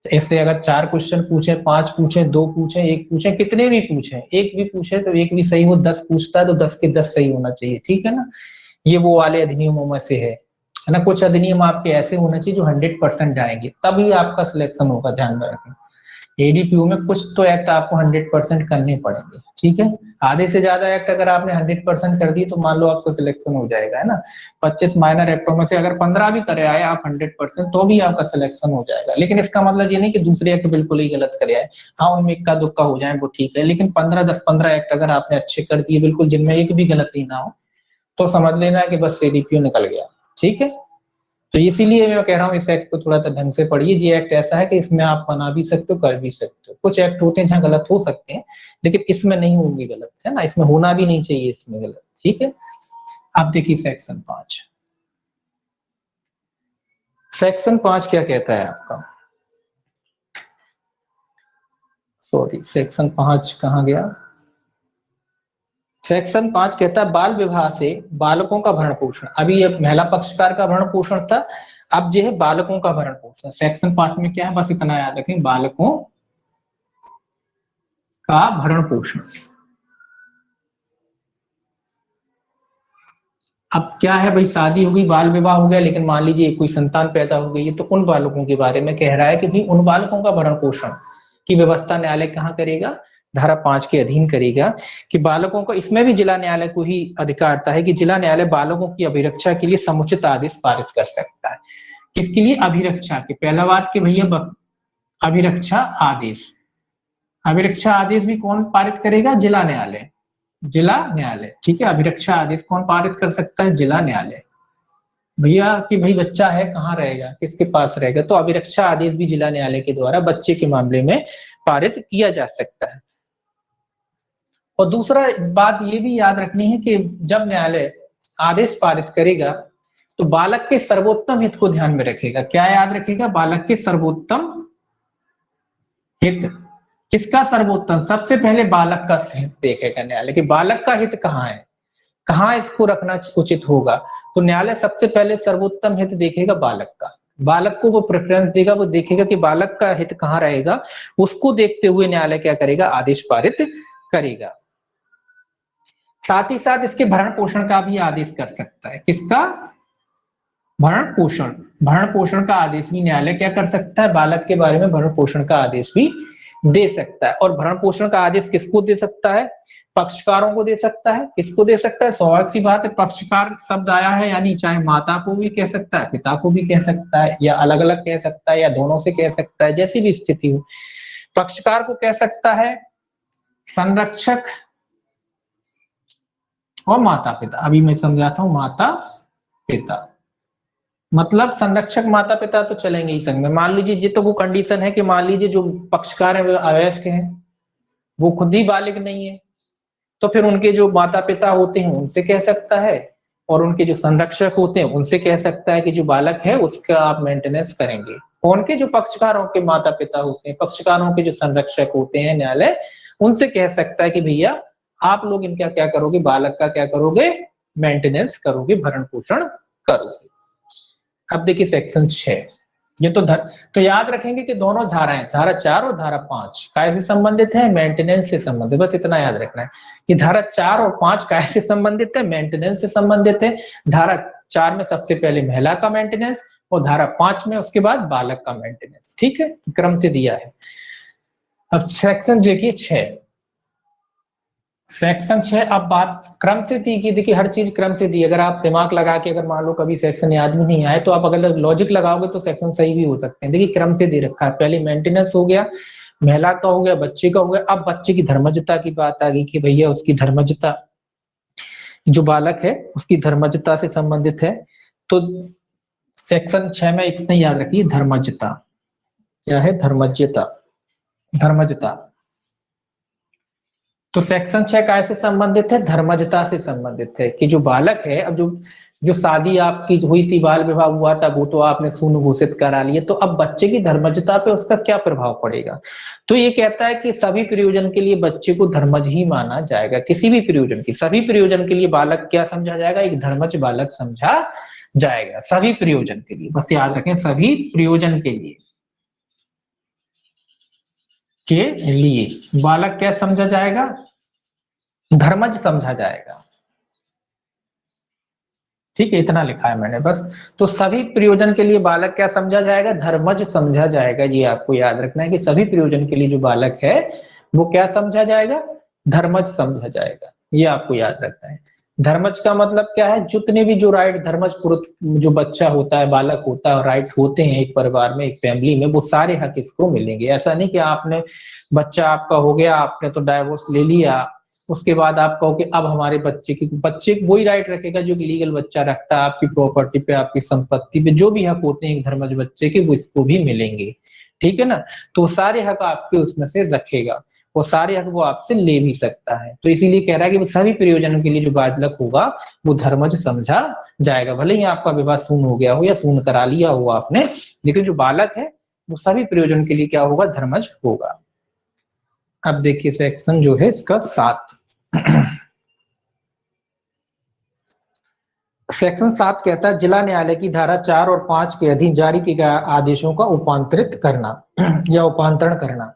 तो इससे अगर 4 क्वेश्चन पूछे, 5 पूछे, 2 पूछे, 1 पूछे, कितने भी पूछे, एक भी पूछे तो एक भी सही हो, 10 पूछता है तो 10 के 10 सही होना चाहिए, ठीक है ना। ये वो वाले अधिनियमों में से है ना। कुछ अधिनियम आपके ऐसे होने चाहिए जो 100% आएंगे, तभी आपका सिलेक्शन होगा, ध्यान में रखें। एडीपीयू में कुछ तो एक्ट आपको 100% करने पड़ेंगे, ठीक है। आधे से ज्यादा एक्ट अगर आपने 100% कर दी तो मान लो आपका सिलेक्शन हो जाएगा, है ना। 25 माइनर एक्टों में से अगर 15 भी करे आए आप 100% तो भी आपका सिलेक्शन हो जाएगा। लेकिन इसका मतलब ये नहीं कि दूसरे एक्ट बिल्कुल ही गलत करे आए, हाँ उनमें इक्का दुक्का हो जाए वो ठीक है, लेकिन 15 एक्ट अगर आपने अच्छे कर दिए बिल्कुल, जिनमें एक भी गलती ना हो, तो समझ लेना कि बस एडीपीयू निकल गया, ठीक है। तो इसीलिए मैं कह रहा हूँ इस एक्ट को थोड़ा सा ढंग से पढ़िए। ये एक्ट ऐसा है कि इसमें आप बना भी सकते हो, कर भी सकते हो। कुछ एक्ट होते हैं जहाँ गलत हो सकते हैं, लेकिन इसमें नहीं होंगे गलत, है ना, इसमें होना भी नहीं चाहिए इसमें गलत, ठीक है। आप देखिए सेक्शन 5। सेक्शन 5 क्या कहता है आपका? सॉरी, सेक्शन 5 कहाँ गया? सेक्शन 5 कहता है बाल विवाह से बालकों का भरण पोषण। अभी ये महिला पक्षकार का भरण पोषण था, अब जो है बालकों का भरण पोषण। सेक्शन 5 में क्या है, बस इतना याद रखें, बालकों का भरण पोषण। अब क्या है भाई, शादी हो गई, बाल विवाह हो गया, लेकिन मान लीजिए कोई संतान पैदा हो गई है, तो उन बालकों के बारे में कह रहा है कि भाई उन बालकों का भरण पोषण की व्यवस्था न्यायालय कहाँ करेगा, धारा 5 के अधीन करेगा। कि बालकों को, इसमें भी जिला न्यायालय को ही अधिकारता है कि जिला न्यायालय बालकों की अभिरक्षा के लिए समुचित आदेश पारित कर सकता है। किसके लिए? अभिरक्षा के। पहला बात कि भैया अभिरक्षा आदेश, अभिरक्षा आदेश भी कौन पारित करेगा? जिला न्यायालय, जिला न्यायालय, ठीक है। अभिरक्षा आदेश कौन पारित कर सकता है? जिला न्यायालय। भैया कि भाई बच्चा है कहाँ रहेगा, किसके पास रहेगा, तो अभिरक्षा आदेश भी जिला न्यायालय के द्वारा बच्चे के मामले में पारित किया जा सकता है। और दूसरा बात ये भी याद रखनी है कि जब न्यायालय आदेश पारित करेगा तो बालक के सर्वोत्तम हित को ध्यान में रखेगा। क्या याद रखेगा? बालक के सर्वोत्तम हित। किसका सर्वोत्तम? सबसे पहले बालक का हित देखेगा न्यायालय कि बालक का हित कहाँ है, कहाँ इसको रखना उचित होगा। तो न्यायालय सबसे पहले सर्वोत्तम हित देखेगा बालक का, बालक को वो प्रेफरेंस देगा, वो देखेगा कि बालक का हित कहाँ रहेगा, उसको देखते हुए न्यायालय क्या करेगा? आदेश पारित करेगा। साथ ही साथ इसके भरण पोषण का भी आदेश कर सकता है। किसका? भरण पोषण, भरण पोषण का आदेश भी न्यायालय क्या कर सकता है? बालक के बारे में भरण पोषण का आदेश भी दे सकता है। और भरण पोषण का आदेश किसको दे सकता है? पक्षकारों को दे सकता है। किसको दे सकता है? स्वाभाविक सी बात है, पक्षकार शब्द आया है, यानी चाहे माता को भी कह सकता है, पिता को भी कह सकता है, या अलग अलग कह सकता है, या दोनों से कह सकता है, जैसी भी स्थिति हो। पक्षकार को कह सकता है संरक्षक और माता पिता। अभी मैं समझाता हूं, माता पिता मतलब संरक्षक माता पिता तो चलेंगे ही संग में। मान लीजिए ये तो वो कंडीशन है कि मान लीजिए जो पक्षकार है वो अवयस्क हैं, वो खुद ही बालिग नहीं है, तो फिर उनके जो माता पिता होते हैं उनसे कह सकता है, और उनके जो संरक्षक होते हैं उनसे कह सकता है कि जो बालक है उसका आप मेंटेनेंस करेंगे। कौन के? जो पक्षकारों के माता पिता होते हैं, पक्षकारों के जो संरक्षक होते हैं, न्यायालय उनसे कह सकता है कि भैया आप लोग इनका क्या करोगे? बालक का क्या करोगे? मेंटेनेंस करोगे, भरण पोषण करोगे। अब देखिए सेक्शन 6, ये तो याद रखेंगे कि दोनों धाराएं, धारा 4 और धारा 5 काय से संबंधित है? मेंटेनेंस से संबंधित। बस इतना याद रखना है कि धारा 4 और 5 काय से संबंधित है? मेंटेनेंस से संबंधित है। धारा 4 में सबसे पहले महिला का मेंटेनेंस, और धारा 5 में उसके बाद बालक का मेंटेनेंस। ठीक है, क्रम से दिया है। अब सेक्शन देखिए 6, सेक्शन 6 अब बात क्रम से दी कि देखिए हर चीज क्रम से दी। अगर आप दिमाग लगा के, अगर मान लो कभी सेक्शन याद में नहीं आए, तो आप अगर लॉजिक लगाओगे तो सेक्शन सही भी हो सकते हैं। देखिए क्रम से दे रखा है, पहले मेंटेनेंस हो गया, महिला का हो गया, बच्चे का हो गया। अब बच्चे की धर्मजता की बात आ गई कि भैया उसकी धर्मजता, जो बालक है उसकी धर्मजता से संबंधित है। तो सेक्शन 6 में इतना याद रखिए, धर्मजता क्या है? धर्मजता, धर्मजता। तो सेक्शन 6 काय से संबंधित है? धर्मजता से संबंधित है कि जो बालक है, अब जो जो शादी आपकी हुई थी, बाल विवाह हुआ था, वो तो आपने शून्य घोषित करा लिए, तो अब बच्चे की धर्मजता पे उसका क्या प्रभाव पड़ेगा? तो ये कहता है कि सभी प्रयोजन के लिए बच्चे को धर्मज ही माना जाएगा। किसी भी प्रयोजन की, सभी प्रयोजन के लिए बालक क्या समझा जाएगा? एक धर्मज बालक समझा जाएगा, सभी प्रयोजन के लिए। बस याद रखें, सभी प्रयोजन के लिए बालक क्या समझा जाएगा? धर्मज समझा जाएगा। ठीक है, इतना लिखा है मैंने बस। तो सभी प्रयोजन के लिए बालक क्या समझा जाएगा? धर्मज समझा जाएगा। ये आपको याद रखना है कि सभी प्रयोजन के लिए जो बालक है वो क्या समझा जाएगा? धर्मज समझा जाएगा। ये आपको याद रखना है। धर्मज का मतलब क्या है? जितने भी जो राइट धर्मज जो बच्चा होता है, बालक होता है, राइट होते हैं एक परिवार में, एक फैमिली में, वो सारे हक इसको मिलेंगे। ऐसा नहीं कि आपने बच्चा आपका हो गया, आपने तो डाइवोर्स ले लिया, उसके बाद आप कहो कि अब हमारे बच्चे वही राइट रखेगा जो लीगल बच्चा रखता है, आपकी प्रॉपर्टी पे, आपकी संपत्ति पे, जो भी हक होते हैं एक धर्मज बच्चे के, वो इसको भी मिलेंगे। ठीक है ना? तो सारे हक आपके उसमें से रखेगा, वो सारे हक वो आपसे ले भी सकता है। तो इसीलिए कह रहा है कि वो सभी प्रयोजनों के लिए जो बालक होगा वो धर्मज समझा जाएगा, भले ही आपका विवाह शून्य हो गया हो या शून्य करा लिया हो आपने, लेकिन जो बालक है वो सभी प्रयोजन के लिए क्या होगा? धर्मज होगा। अब देखिए सेक्शन जो है इसका 7, सेक्शन 7 कहता है जिला न्यायालय की धारा 4 और 5 के अधीन जारी किए गए आदेशों का उपांतरित करना या उपांतरण करना।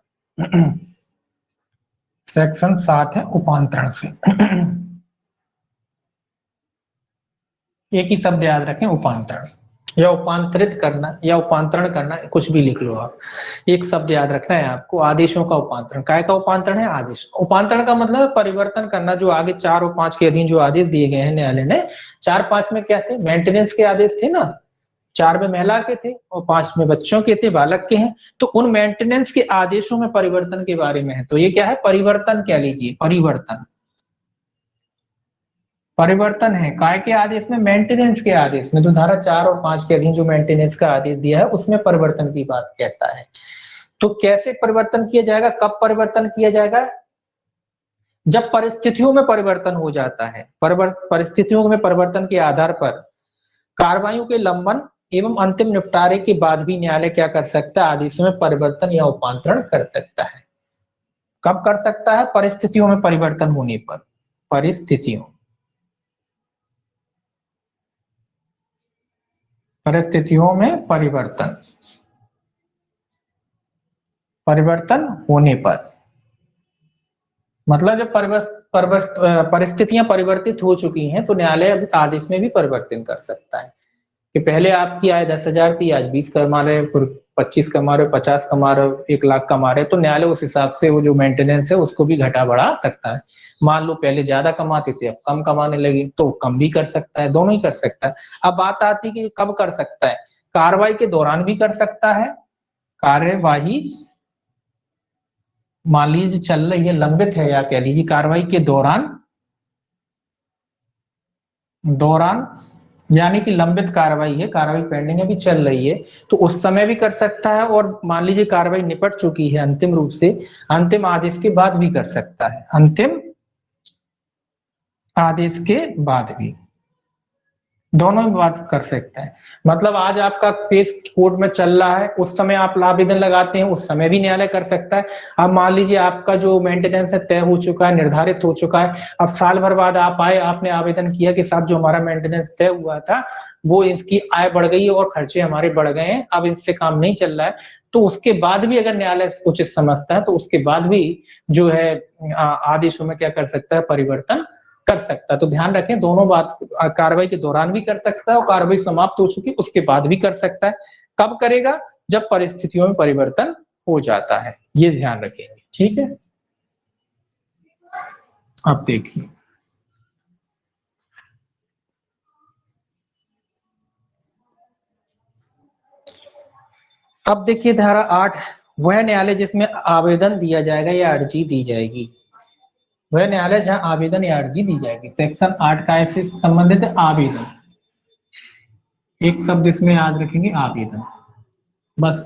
सेक्शन 7 है उपांतरण से। एक ही शब्द याद रखें, उपांतरण या उपांतरित करना या उपांतरण करना, कुछ भी लिख लो आप। एक शब्द याद रखना है आपको, आदेशों का उपांतरण। काय का उपांतरण है? आदेश। उपांतरण का मतलब है परिवर्तन करना। जो आगे 4 और 5 के अधीन जो आदेश दिए गए हैं न्यायालय ने, 4-5 में क्या थे? मेंटेनेंस के आदेश थे ना, 4 में महिला के थे और 5 में बच्चों के थे, बालक के हैं। तो उन मेंटेनेंस के आदेशों में परिवर्तन के बारे में है। तो ये क्या है? परिवर्तन कह लीजिए, परिवर्तन। परिवर्तन है काय के आदेश में? मेंटेनेंस के आदेश में। तो धारा 4 और 5 के अधीन जो मेंटेनेंस का आदेश दिया है उसमें परिवर्तन की बात कहता है। तो कैसे परिवर्तन किया जाएगा, कब परिवर्तन किया जाएगा? जब परिस्थितियों में परिवर्तन हो जाता है। परिस्थितियों में परिवर्तन के आधार पर कार्रवाइयों के लंबन एवं अंतिम निपटारे के बाद भी न्यायालय क्या कर सकता है? आदेशों में परिवर्तन या उपांतरण कर सकता है। कब कर सकता है? परिस्थितियों में परिवर्तन होने पर। परिस्थितियों परिस्थितियों में परिवर्तन होने पर, मतलब जब परिस्थितियां परिवर्तित हो चुकी हैं तो न्यायालय आदेश में भी परिवर्तन कर सकता है कि पहले आपकी आय 10,000 थी, आज 20 कमा रहे, फिर 25 कमा रहे, 50 कमा रहे, 1 लाख कमा रहे, तो न्यायालय उस हिसाब से वो जो मेंटेनेंस है उसको भी घटा बढ़ा सकता है। मान लो पहले ज्यादा कमाते थे, अब कम कमाने लगे, तो कम भी कर सकता है, दोनों ही कर सकता है। अब बात आती है कि कब कर सकता है? कार्रवाई के दौरान भी कर सकता है। कार्यवाही मान लीजिए चल रही है, लंबित है, या कह लीजिए कार्रवाई के दौरान, दौरान यानी कि लंबित कार्रवाई है, कार्रवाई पेंडिंग अभी चल रही है, तो उस समय भी कर सकता है। और मान लीजिए कार्रवाई निपट चुकी है अंतिम रूप से, अंतिम आदेश के बाद भी कर सकता है। अंतिम आदेश के बाद भी, दोनों ही बात कर सकता है। मतलब आज आपका केस कोर्ट में चल रहा है, उस समय आप आवेदन लगाते हैं, उस समय भी न्यायालय कर सकता है। अब मान लीजिए आपका जो मेंटेनेंस है तय हो चुका है, निर्धारित हो चुका है, अब साल भर बाद आप आए, आपने आवेदन किया कि साहब जो हमारा मेंटेनेंस तय हुआ था वो इसकी आय बढ़ गई है और खर्चे हमारे बढ़ गए हैं, अब इससे काम नहीं चल रहा है, तो उसके बाद भी अगर न्यायालय उचित समझता है तो उसके बाद भी जो है आदेशों में क्या कर सकता है? परिवर्तन कर सकता है। तो ध्यान रखें, दोनों बात, कार्रवाई के दौरान भी कर सकता है और कार्रवाई समाप्त हो चुकी उसके बाद भी कर सकता है। कब करेगा? जब परिस्थितियों में परिवर्तन हो जाता है, ये ध्यान रखेंगे। ठीक है, अब देखिए, अब देखिए धारा 8, वह न्यायालय जिसमें आवेदन दिया जाएगा या अर्जी दी जाएगी, वह न्यायालय जहां आवेदन या अर्जी दी जाएगी। सेक्शन 8 का ऐसे संबंधित है आवेदन, एक शब्द इसमें याद रखेंगे, आवेदन, बस।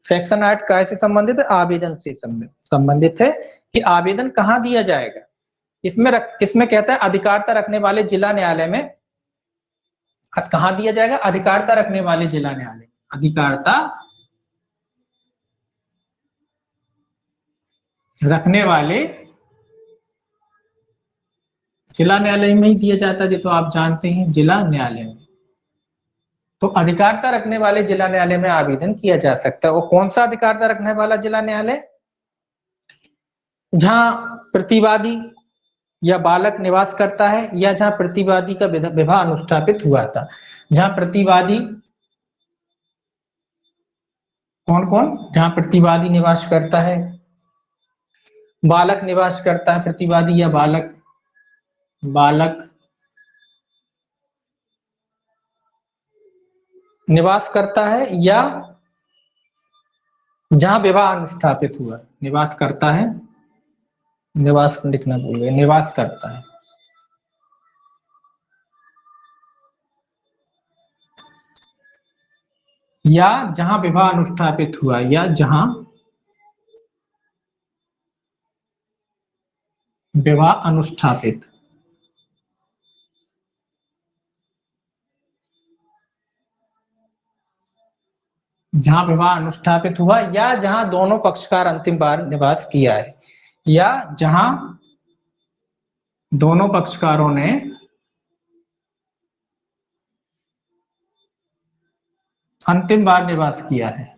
सेक्शन 8 काय से संबंधित है? आवेदन से संबंधित है कि आवेदन कहाँ दिया जाएगा। इसमें कहता है अधिकारिता रखने वाले जिला न्यायालय में। कहाँ दिया जाएगा? अधिकारिता रखने वाले जिला न्यायालय, अधिकारिता रखने वाले जिला न्यायालय में ही दिया जाता है, ये तो आप जानते हैं, जिला न्यायालय में। तो अधिकारिता रखने वाले जिला न्यायालय में आवेदन किया जा सकता है। और कौन सा अधिकारिता रखने वाला जिला न्यायालय? जहां प्रतिवादी या बालक निवास करता है, या जहां प्रतिवादी का विवाह अनुष्ठापित हुआ था। जहां प्रतिवादी, कौन कौन? जहां प्रतिवादी निवास करता है, बालक निवास करता है, प्रतिवादी या बालक, बालक निवास करता है, या जहां विवाह अनुष्ठापित हुआ, निवास करता है, निवास लिखना भूल गए, निवास करता है, या जहां विवाह अनुष्ठापित हुआ, या जहां विवाह अनुष्ठापित, जहां विवाह अनुष्ठापित हुआ, या जहां दोनों पक्षकार अंतिम बार निवास किया है, या जहां दोनों पक्षकारों ने अंतिम बार निवास किया है।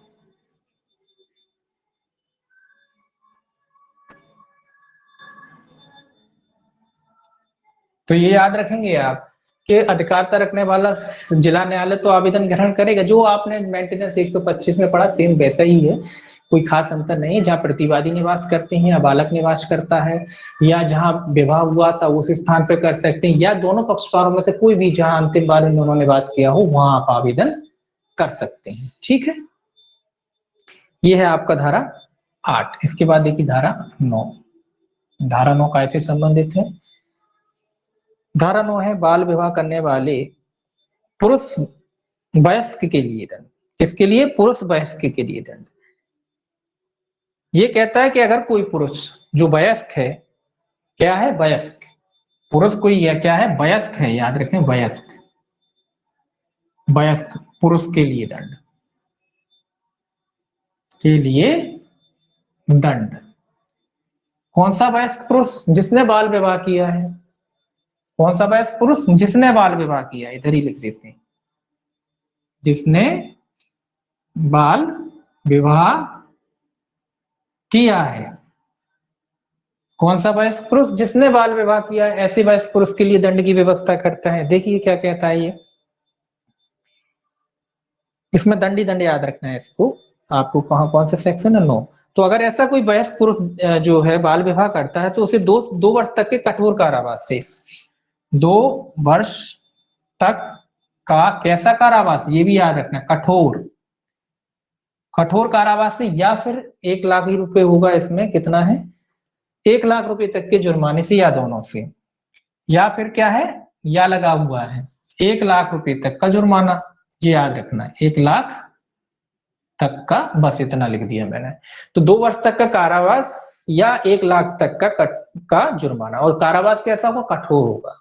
तो ये याद रखेंगे आप के अधिकारिता रखने वाला जिला न्यायालय तो आवेदन ग्रहण करेगा। जो आपने मेंटेनेंस 125 में पढ़ा सेम वैसा ही है, कोई खास अंतर नहीं है। जहाँ प्रतिवादी निवास करते हैं या बालक निवास करता है या जहाँ विवाह हुआ था उस स्थान पर कर सकते हैं, या दोनों पक्षकारों में से कोई भी जहाँ अंतिम बार उन्होंने निवास किया हो वहां आप आवेदन कर सकते हैं। ठीक है, ये है आपका धारा 8। इसके बाद देखिए धारा 9। धारा 9 कैसे संबंधित है? धारा 9 है बाल विवाह करने वाले पुरुष वयस्क के लिए दंड। किसके लिए? पुरुष वयस्क के लिए दंड। ये कहता है कि अगर कोई पुरुष जो वयस्क है, क्या है? वयस्क। पुरुष कोई है क्या है? वयस्क है, याद रखें वयस्क। वयस्क पुरुष के लिए दंड, के लिए दंड। कौन सा वयस्क पुरुष? जिसने बाल विवाह किया है। कौन सा वयस्क पुरुष? जिसने बाल विवाह किया, इधर ही लिख देते हैं, जिसने बाल विवाह किया है। कौन सा वयस्क पुरुष? जिसने बाल विवाह किया है। ऐसे वयस्क पुरुष के लिए दंड की व्यवस्था करता है। देखिए क्या कहता है ये, इसमें दंड ही दंड याद रखना है इसको आपको। कौन से सेक्शन है? 9। तो अगर ऐसा कोई वयस्क पुरुष जो है बाल विवाह करता है तो उसे 2 वर्ष तक के कठोर कारावास से, 2 वर्ष तक का कैसा कारावास, ये भी याद रखना, कठोर कारावास से, या फिर 1 लाख ही रुपए होगा इसमें। कितना है? 1 लाख रुपए तक के जुर्माने से, या दोनों से, या फिर क्या है, या लगा हुआ है 1 लाख रुपए तक का जुर्माना। ये याद रखना है 1 लाख तक का, बस इतना लिख दिया मैंने। तो 2 वर्ष तक का कारावास या 1 लाख तक का जुर्माना। और कारावास कैसा हो? कठोर होगा।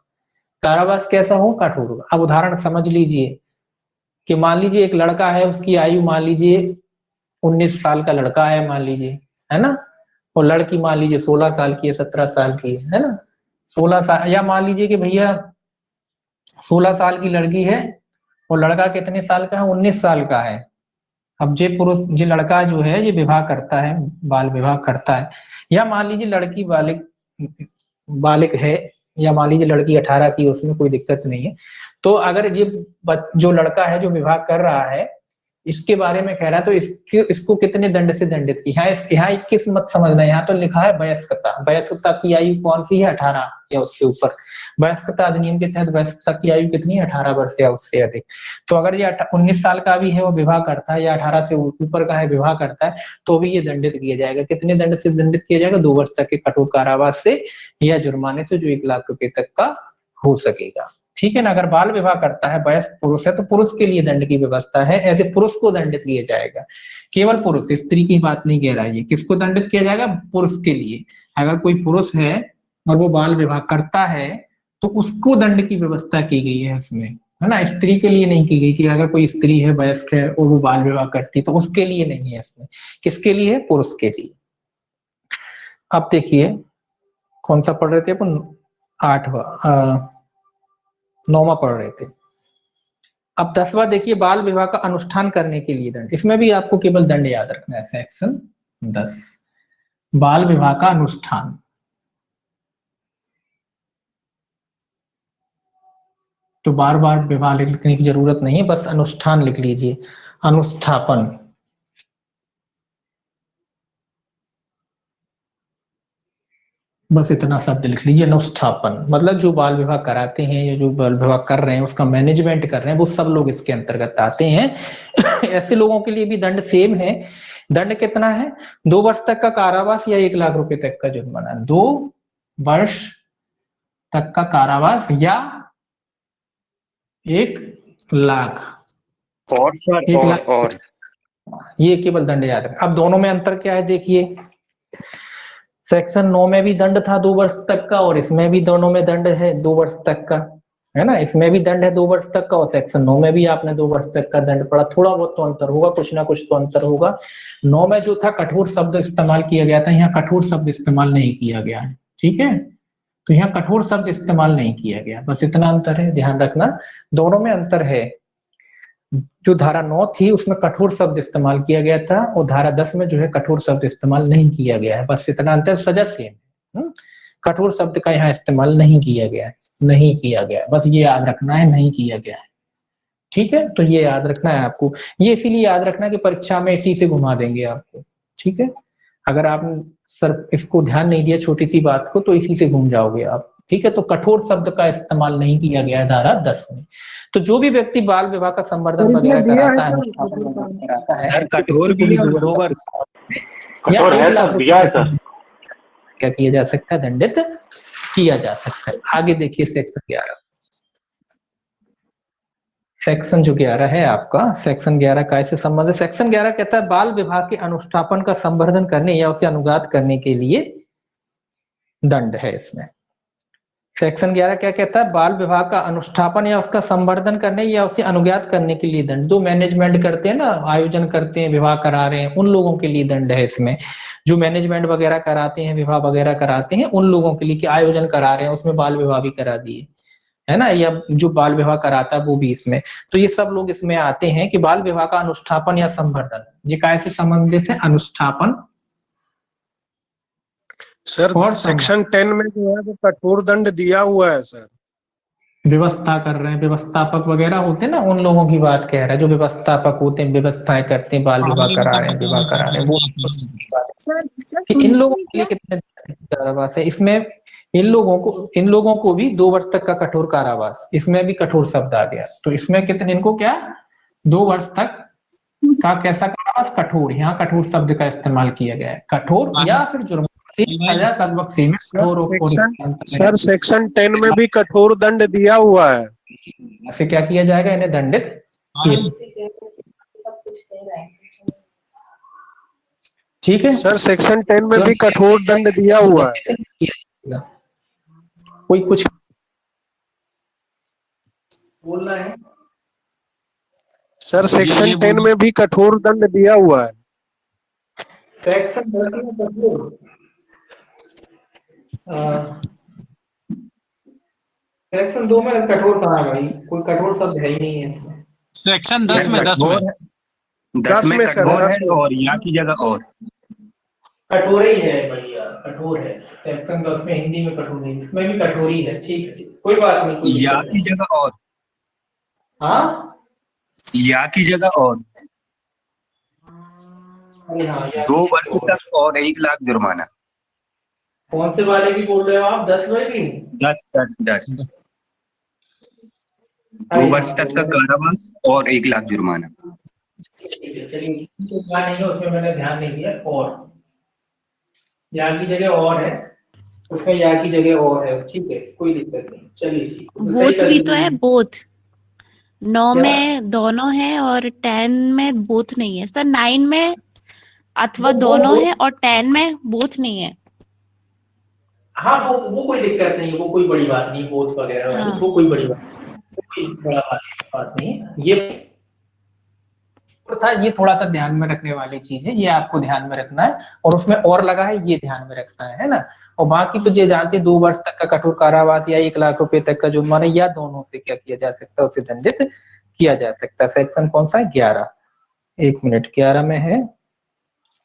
कारावास कैसा हो? कठोर होगा। अब उदाहरण समझ लीजिए कि मान लीजिए एक लड़का है, उसकी आयु मान लीजिए 19 साल का लड़का है मान लीजिए, है ना, और लड़की मान लीजिए 16 साल की है, 17 साल की है ना, 16 साल, या मान लीजिए कि भैया 16 साल की लड़की है और लड़का कितने साल का है? 19 साल का है। अब जे पुरुष, जे लड़का जो है ये विवाह करता है, बाल विवाह करता है, या मान लीजिए लड़की बालिक है, या मान लीजिए लड़की 18 की, उसमें कोई दिक्कत नहीं है। तो अगर ये जो लड़का है जो विवाह कर रहा है, इसके बारे में कह रहा है, तो इसको कितने दंड से दंडित की? यहाँ 21 मत समझना, यहाँ तो लिखा है वयस्कता। वयस्कता की आयु कौन सी है? 18 या उसके ऊपर। वयस्कता अधिनियम के तहत वयस्कता की आयु कितनी है? 18 वर्ष या उससे अधिक। तो अगर ये 19 साल का भी है वो विवाह करता है, या 18 से ऊपर का है विवाह करता है, तो भी ये दंडित किया जाएगा। कितने दंड से दंडित किया जाएगा? 2 वर्ष तक के कठोर कारावास से या जुर्माने से, जो 1 लाख रुपए तक का हो सकेगा। ठीक है ना। अगर बाल विवाह करता है, वयस्क पुरुष है, तो पुरुष के लिए दंड की व्यवस्था है। ऐसे पुरुष को दंडित किया जाएगा। केवल पुरुष, स्त्री की बात नहीं कह रहा है ये। किसको दंडित किया जाएगा? पुरुष के लिए। अगर कोई पुरुष है और वो बाल विवाह करता है तो उसको दंड की व्यवस्था की गई है इसमें, है ना। स्त्री के लिए नहीं की गई कि अगर कोई स्त्री है, वयस्क है और वो बाल विवाह करती, तो उसके लिए नहीं है इसमें। किसके लिए है? पुरुष के लिए। अब देखिए कौन सा पढ़ रहे थे अपन? 9वां पढ़ रहे थे। अब 10वां देखिए, बाल विवाह का अनुष्ठान करने के लिए दंड। इसमें भी आपको केवल दंड याद रखना है। सेक्शन 10, बाल विवाह का अनुष्ठान। तो बार बार विवाह लिखने की जरूरत नहीं है, बस अनुष्ठान लिख लीजिए। अनुष्ठापन, बस इतना शब्द लिख लीजिए। अनुष्ठापन मतलब जो बाल विवाह कराते हैं या जो बाल विवाह कर रहे हैं, उसका मैनेजमेंट कर रहे हैं, वो सब लोग इसके अंतर्गत आते हैं। ऐसे लोगों के लिए भी दंड सेम है। दंड कितना है? 2 वर्ष तक का कारावास या 1 लाख रुपए तक का जुर्माना। 2 वर्ष तक का कारावास या 1 लाख। और सर 1 लाख और ये केवल दंड याद रखें। अब दोनों में अंतर क्या है देखिए। सेक्शन 9 में भी दंड था 2 वर्ष तक का, और इसमें भी दोनों में दंड है 2 वर्ष तक का, है ना। इसमें भी दंड है 2 वर्ष तक का, और सेक्शन 9 में भी आपने 2 वर्ष तक का दंड पड़ा। थोड़ा बहुत तो अंतर होगा, कुछ ना कुछ तो अंतर होगा। 9 में जो था कठोर शब्द इस्तेमाल किया गया था, यहाँ कठोर शब्द इस्तेमाल नहीं किया गया है। ठीक है, तो यहाँ कठोर शब्द इस्तेमाल नहीं किया गया, बस इतना अंतर है, ध्यान रखना। दोनों में अंतर है। जो धारा 9 थी उसमें कठोर शब्द इस्तेमाल किया गया था, और धारा 10 में जो है कठोर शब्द इस्तेमाल नहीं किया गया है, बस इतना अंतर। सजा सेम है, कठोर शब्द का यहाँ इस्तेमाल नहीं किया गया है। नहीं किया गया, बस ये याद रखना है, नहीं किया गया है। ठीक है, तो ये याद रखना है आपको, ये इसीलिए याद रखना कि परीक्षा में इसी से घुमा देंगे आपको। ठीक है, अगर आप सर इसको ध्यान नहीं दिया छोटी सी बात को तो इसी से घूम जाओगे आप। ठीक है, तो कठोर शब्द का इस्तेमाल नहीं किया गया है धारा 10 में। तो जो भी व्यक्ति बाल विवाह का संवर्धन वगैरह कराता है सर कठोर भी है और 2 वर्ष या कठोर 1 है लाख सर, दिया है रुपए सर। क्या किया जा सकता है, दंडित किया जा सकता है। आगे देखिए सेक्शन 11। सेक्शन जो 11 है आपका, सेक्शन 11 का इससे संबंध है। सेक्शन 11 कहता है बाल विवाह के अनुष्ठापन का संवर्धन करने या उसे अनुगात करने के लिए दंड है इसमें। सेक्शन 11 क्या कहता है, बाल विवाह का अनुष्ठापन या उसका संवर्धन करने या उसे अनुज्ञात करने के लिए दंड। जो मैनेजमेंट करते हैं ना, आयोजन करते हैं, विवाह करा रहे हैं, उन लोगों के लिए दंड है इसमें। जो मैनेजमेंट वगैरह कराते हैं, विवाह वगैरह कराते हैं, उन लोगों के लिए कि आयोजन करा रहे हैं, उसमें बाल विवाह भी करा दिए, है ना, या जो बाल विवाह कराता है वो भी इसमें। तो ये सब लोग इसमें आते हैं कि बाल विवाह का अनुष्ठापन या संवर्धन, ये कैसे संबंधित है, अनुष्ठापन सर और सेक्शन 10 में जो है वो कठोर दंड दिया हुआ है सर। व्यवस्था कर रहे हैं, व्यवस्थापक वगैरह होते हैं ना, उन लोगों की बात कह रहा है, जो व्यवस्थापक होते हैं, व्यवस्थाएं करते हैं, बाल विवाह करा रहे हैं, विवाह करा रहे हैं, वो कि इन लोगों के लिए कितने कारावास है इसमें। इन लोगों को भी 2 वर्ष तक का कठोर कारावास, इसमें भी कठोर शब्द आ गया। तो इसमें कितने, इनको क्या 2 वर्ष तक का कैसा कारावास, कठोर, यहाँ कठोर शब्द का इस्तेमाल किया गया है, कठोर या फिर जुर्माना सर सेक्शन 10 में भी कठोर दंड दिया हुआ है। से क्या किया जाएगा, इन्हें दंडित ठीक है सर सेक्शन 10 में भी कठोर दंड दिया हुआ है। कोई कुछ बोल रहा है सर सेक्शन 10 में भी कठोर दंड दिया हुआ है। सेक्शन 10 में कठोर सेक्शन 2 में कठोर कहाँ है भाई, कोई कठोर शब्द है ही नहीं है इसमें। सेक्शन 10 में 10 में 10 में कठोर है और या की जगह और कठोर ही है भैया, कठोर है। सेक्शन 10 में हिंदी में कठोर नहीं, इसमें भी कठोर ही है। ठीक है, कोई बात नहीं, कोई या की जगह और, हाँ या की जगह और हाँ 2 वर्ष तक और 1 लाख जुर्माना। कौन से वाले की बोल रहे हो आप, 10 वाले की? 10 2 वर्ष तक का कारावास और 1 लाख जुर्माना। ठीक है, चलिए नहीं है उसमें मैंने ध्यान नहीं दिया। और या की जगह और है, उसमें या की जगह और है, ठीक है, कोई दिक्कत नहीं। चलिए ठीक, बोथ भी तो है, बोथ 9 में दोनों है और 10 में बोथ नहीं है सर। 9 में अथवा दोनों है और 10 में बोथ नहीं है। हाँ वो कोई दिक्कत नहीं है, वो कोई बड़ी बात नहीं, बोथ वगैरह हाँ। वो कोई बड़ी कोई बड़ा बात नहीं है। ये था, ये थोड़ा सा ध्यान में रखने वाली चीज है, ये आपको ध्यान में रखना है। और उसमें और लगा है, ये ध्यान में रखना है ना। और बाकी तो ये जानते हैं 2 वर्ष तक का कठोर कारावास या 1 लाख रुपए तक का जुर्माना, या दोनों से क्या किया जा सकता है, उसे दंडित किया जा सकता है। सेक्शन कौन सा है, 11, 1 मिनट, 11 में है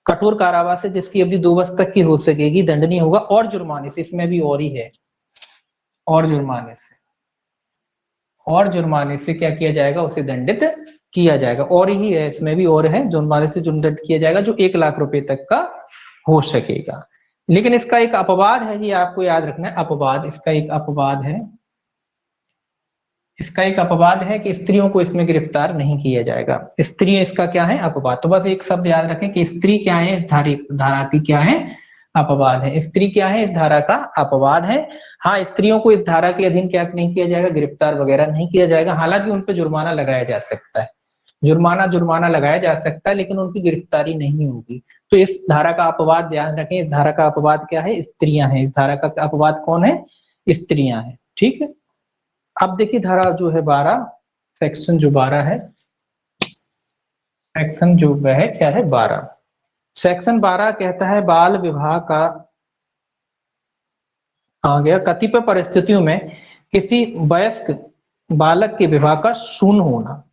कठोर कारावास है जिसकी अवधि 2 वर्ष तक की हो सकेगी, दंडनीय होगा और जुर्माने से। इसमें भी और ही है, और जुर्माने से, और जुर्माने से क्या किया जाएगा, उसे दंडित किया जाएगा। और ही है, इसमें भी और है, जुर्माने से दंडित किया जाएगा जो 1 लाख रुपए तक का हो सकेगा। लेकिन इसका एक अपवाद है, ये आपको याद रखना है, अपवाद, इसका एक अपवाद है, इसका एक अपवाद है कि स्त्रियों को इसमें गिरफ्तार नहीं किया जाएगा। स्त्री इसका क्या है, अपवाद। तो बस एक शब्द याद रखें कि स्त्री क्या है, इस धारा की क्या है, अपवाद है। स्त्री क्या है, इस धारा का अपवाद है। हाँ, स्त्रियों को इस धारा के अधीन क्या नहीं किया जाएगा, गिरफ्तार वगैरह नहीं किया जाएगा। हालांकि उन पर जुर्माना लगाया जा सकता है, जुर्माना लगाया जा सकता है, लेकिन उनकी गिरफ्तारी नहीं होगी। तो इस धारा का अपवाद ध्यान रखें, इस धारा का अपवाद क्या है, स्त्रियां हैं। इस धारा का अपवाद कौन है, स्त्रियां हैं। ठीक है, अब देखिए धारा जो है 12, सेक्शन जो 12 है, सेक्शन जो वह है क्या है, 12। सेक्शन 12 कहता है बाल विवाह का, कहा गया, कतिपय परिस्थितियों में किसी वयस्क बालक के विवाह का शून्य होना,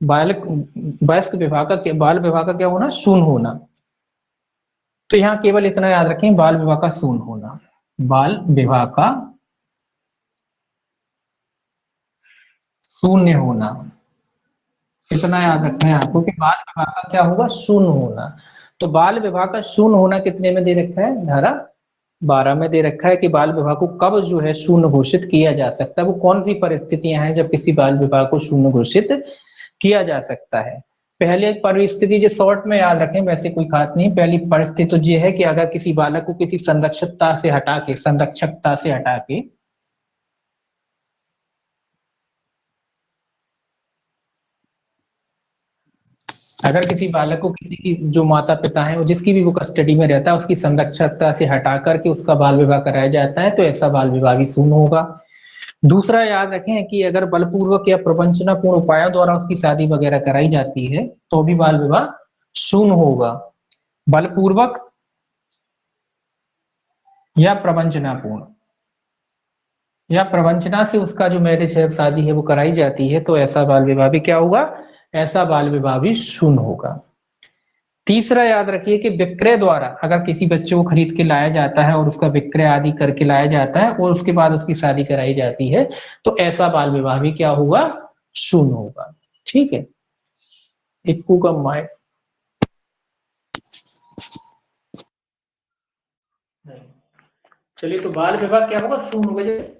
वयस्क विवाह का, बाल विवाह का क्या होना, शून्य होना। तो यहाँ केवल इतना याद रखें, बाल विवाह का शून्य होना, बाल विवाह का शून्य होना, इतना याद रखना है आपको कि बाल विवाह का क्या होगा, शून्य होना। तो बाल विवाह का शून्य होना कितने में दे रखा है, धारा 12 में दे रखा है कि बाल विवाह को कब जो है शून्य घोषित किया जा सकता है। वो कौन सी परिस्थितियां हैं जब किसी बाल विवाह को शून्य घोषित किया जा सकता है। पहले परिस्थिति जो शॉर्ट में याद रखें, वैसे कोई खास नहीं। पहली परिस्थिति तो ये है कि अगर किसी बालक को किसी संरक्षकता से हटा के अगर किसी बालक को किसी की जो माता पिता है, जिसकी भी वो कस्टडी में रहता है, उसकी संरक्षकता से हटा करके उसका बाल विवाह कराया जाता है, तो ऐसा बाल विवाह भी शून्य होगा। दूसरा याद रखें कि अगर बलपूर्वक या प्रवंचनापूर्ण उपायों द्वारा उसकी शादी वगैरह कराई जाती है तो भी बाल विवाह शून्य होगा। बलपूर्वक या प्रवंचनापूर्ण या प्रवंचना से उसका जो मैरिज है, शादी है, वो कराई जाती है, तो ऐसा बाल विवाह भी क्या होगा, ऐसा बाल विवाह भी शून्य होगा। तीसरा याद रखिए कि विक्रय द्वारा अगर किसी बच्चे को खरीद के लाया जाता है और उसका विक्रय आदि करके लाया जाता है और उसके बाद उसकी शादी कराई जाती है, तो ऐसा बाल विवाह भी क्या होगा, शून्य होगा। ठीक है, इक्कू का माइक चलिए, तो बाल विवाह क्या होगा, शून्य होगा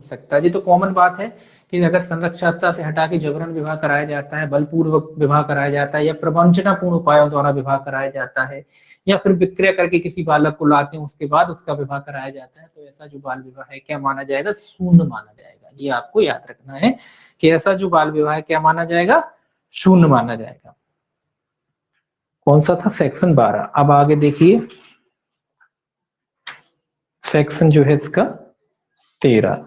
सकता है जी। तो कॉमन बात है कि अगर संरक्षकता से हटा के जबरन विवाह कराया जाता है, बलपूर्वक विवाह कराया जाता है, या प्रवंचनापूर्ण उपायों द्वारा विवाह कराया जाता है, या फिर विक्रय करके किसी बालक को लाते हैं उसके बाद उसका विवाह कराया जाता है, तो ऐसा जो बाल विवाह है क्या माना जाएगा, शून्य माना जाएगा। ये आपको याद रखना है कि ऐसा जो बाल विवाह है क्या माना जाएगा, शून्य माना जाएगा। कौन सा था, सेक्शन 12। अब आगे देखिए सेक्शन जो है इसका 13।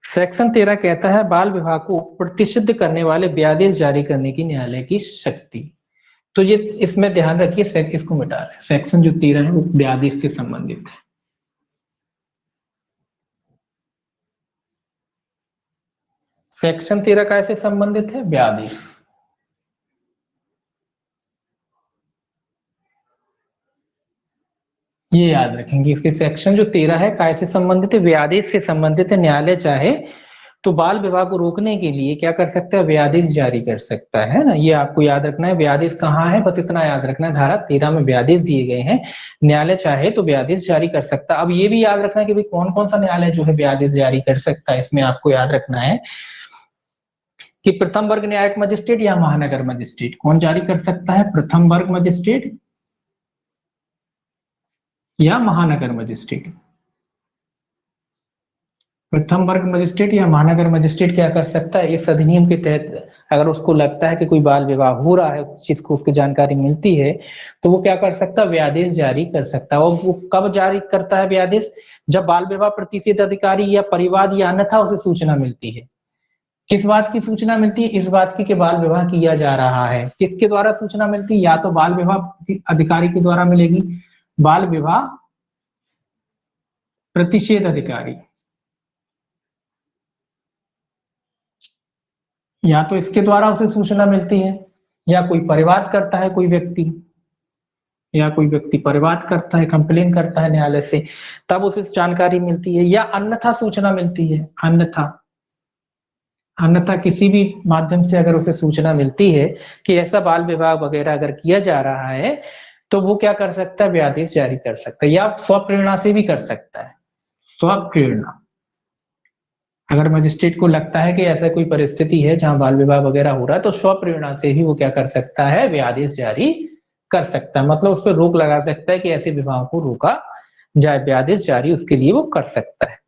सेक्शन 13 कहता है बाल विवाह को प्रतिषिद्ध करने वाले व्यादेश जारी करने की न्यायालय की शक्ति। तो ये इसमें ध्यान रखिए, इसको मिटा रहे, सेक्शन जो 13 है वो व्यादेश से संबंधित है। सेक्शन 13 कैसे संबंधित है, व्यादेश। ये याद रखेंगे, इसके सेक्शन जो 13 है कैसे संबंधित है, व्यादेश से संबंधित है। न्यायालय चाहे तो बाल विवाह को रोकने के लिए क्या कर सकता है, व्यादेश जारी कर सकता है ना। ये आपको याद रखना है, व्यादेश कहाँ है, बस इतना याद रखना है, धारा 13 में व्यादेश दिए गए हैं। न्यायालय चाहे तो व्यादेश जारी कर सकता है। अब ये भी याद रखना है कि भाई कौन कौन सा न्यायालय जो है व्यादेश जारी कर सकता है। इसमें आपको याद रखना है कि प्रथम वर्ग न्यायिक मजिस्ट्रेट या महानगर मजिस्ट्रेट, कौन जारी कर सकता है, प्रथम वर्ग मजिस्ट्रेट या महानगर मजिस्ट्रेट। प्रथम वर्ग मजिस्ट्रेट या महानगर मजिस्ट्रेट क्या कर सकता है, इस अधिनियम के तहत अगर उसको लगता है कि कोई बाल विवाह हो रहा है, उस चीज को उसकी जानकारी मिलती है, तो वो क्या कर सकता है, व्यादेश जारी कर सकता है। और वो कब जारी करता है व्यादेश, जब बाल विवाह प्रतिषेध अधिकारी या परिवाद या अन्यथा उसे सूचना मिलती है। किस बात की सूचना मिलती है, इस बात की कि बाल विवाह किया जा रहा है। किसके द्वारा सूचना मिलती है, या तो बाल विवाह अधिकारी के द्वारा मिलेगी, बाल विवाह प्रतिषेध अधिकारी, या तो इसके द्वारा उसे सूचना मिलती है, या कोई परिवाद करता है, कोई व्यक्ति या कोई व्यक्ति परिवाद करता है, कंप्लेन करता है न्यायालय से, तब उसे जानकारी मिलती है, या अन्यथा सूचना मिलती है। अन्यथा किसी भी माध्यम से अगर उसे सूचना मिलती है कि ऐसा बाल विवाह वगैरह अगर किया जा रहा है, तो वो क्या कर सकता है, व्यादेश जारी कर सकता है, या स्वप्रेरणा से भी कर सकता है। स्वप्रेरणा, अगर मजिस्ट्रेट को लगता है कि ऐसा कोई परिस्थिति है जहां बाल विवाह वगैरह हो रहा है, तो स्वप्रेरणा से भी वो क्या कर सकता है, व्यादेश जारी कर सकता है। मतलब उस पर रोक लगा सकता है कि ऐसे विवाह को रोका जाए, व्यादेश जारी उसके लिए वो कर सकता है।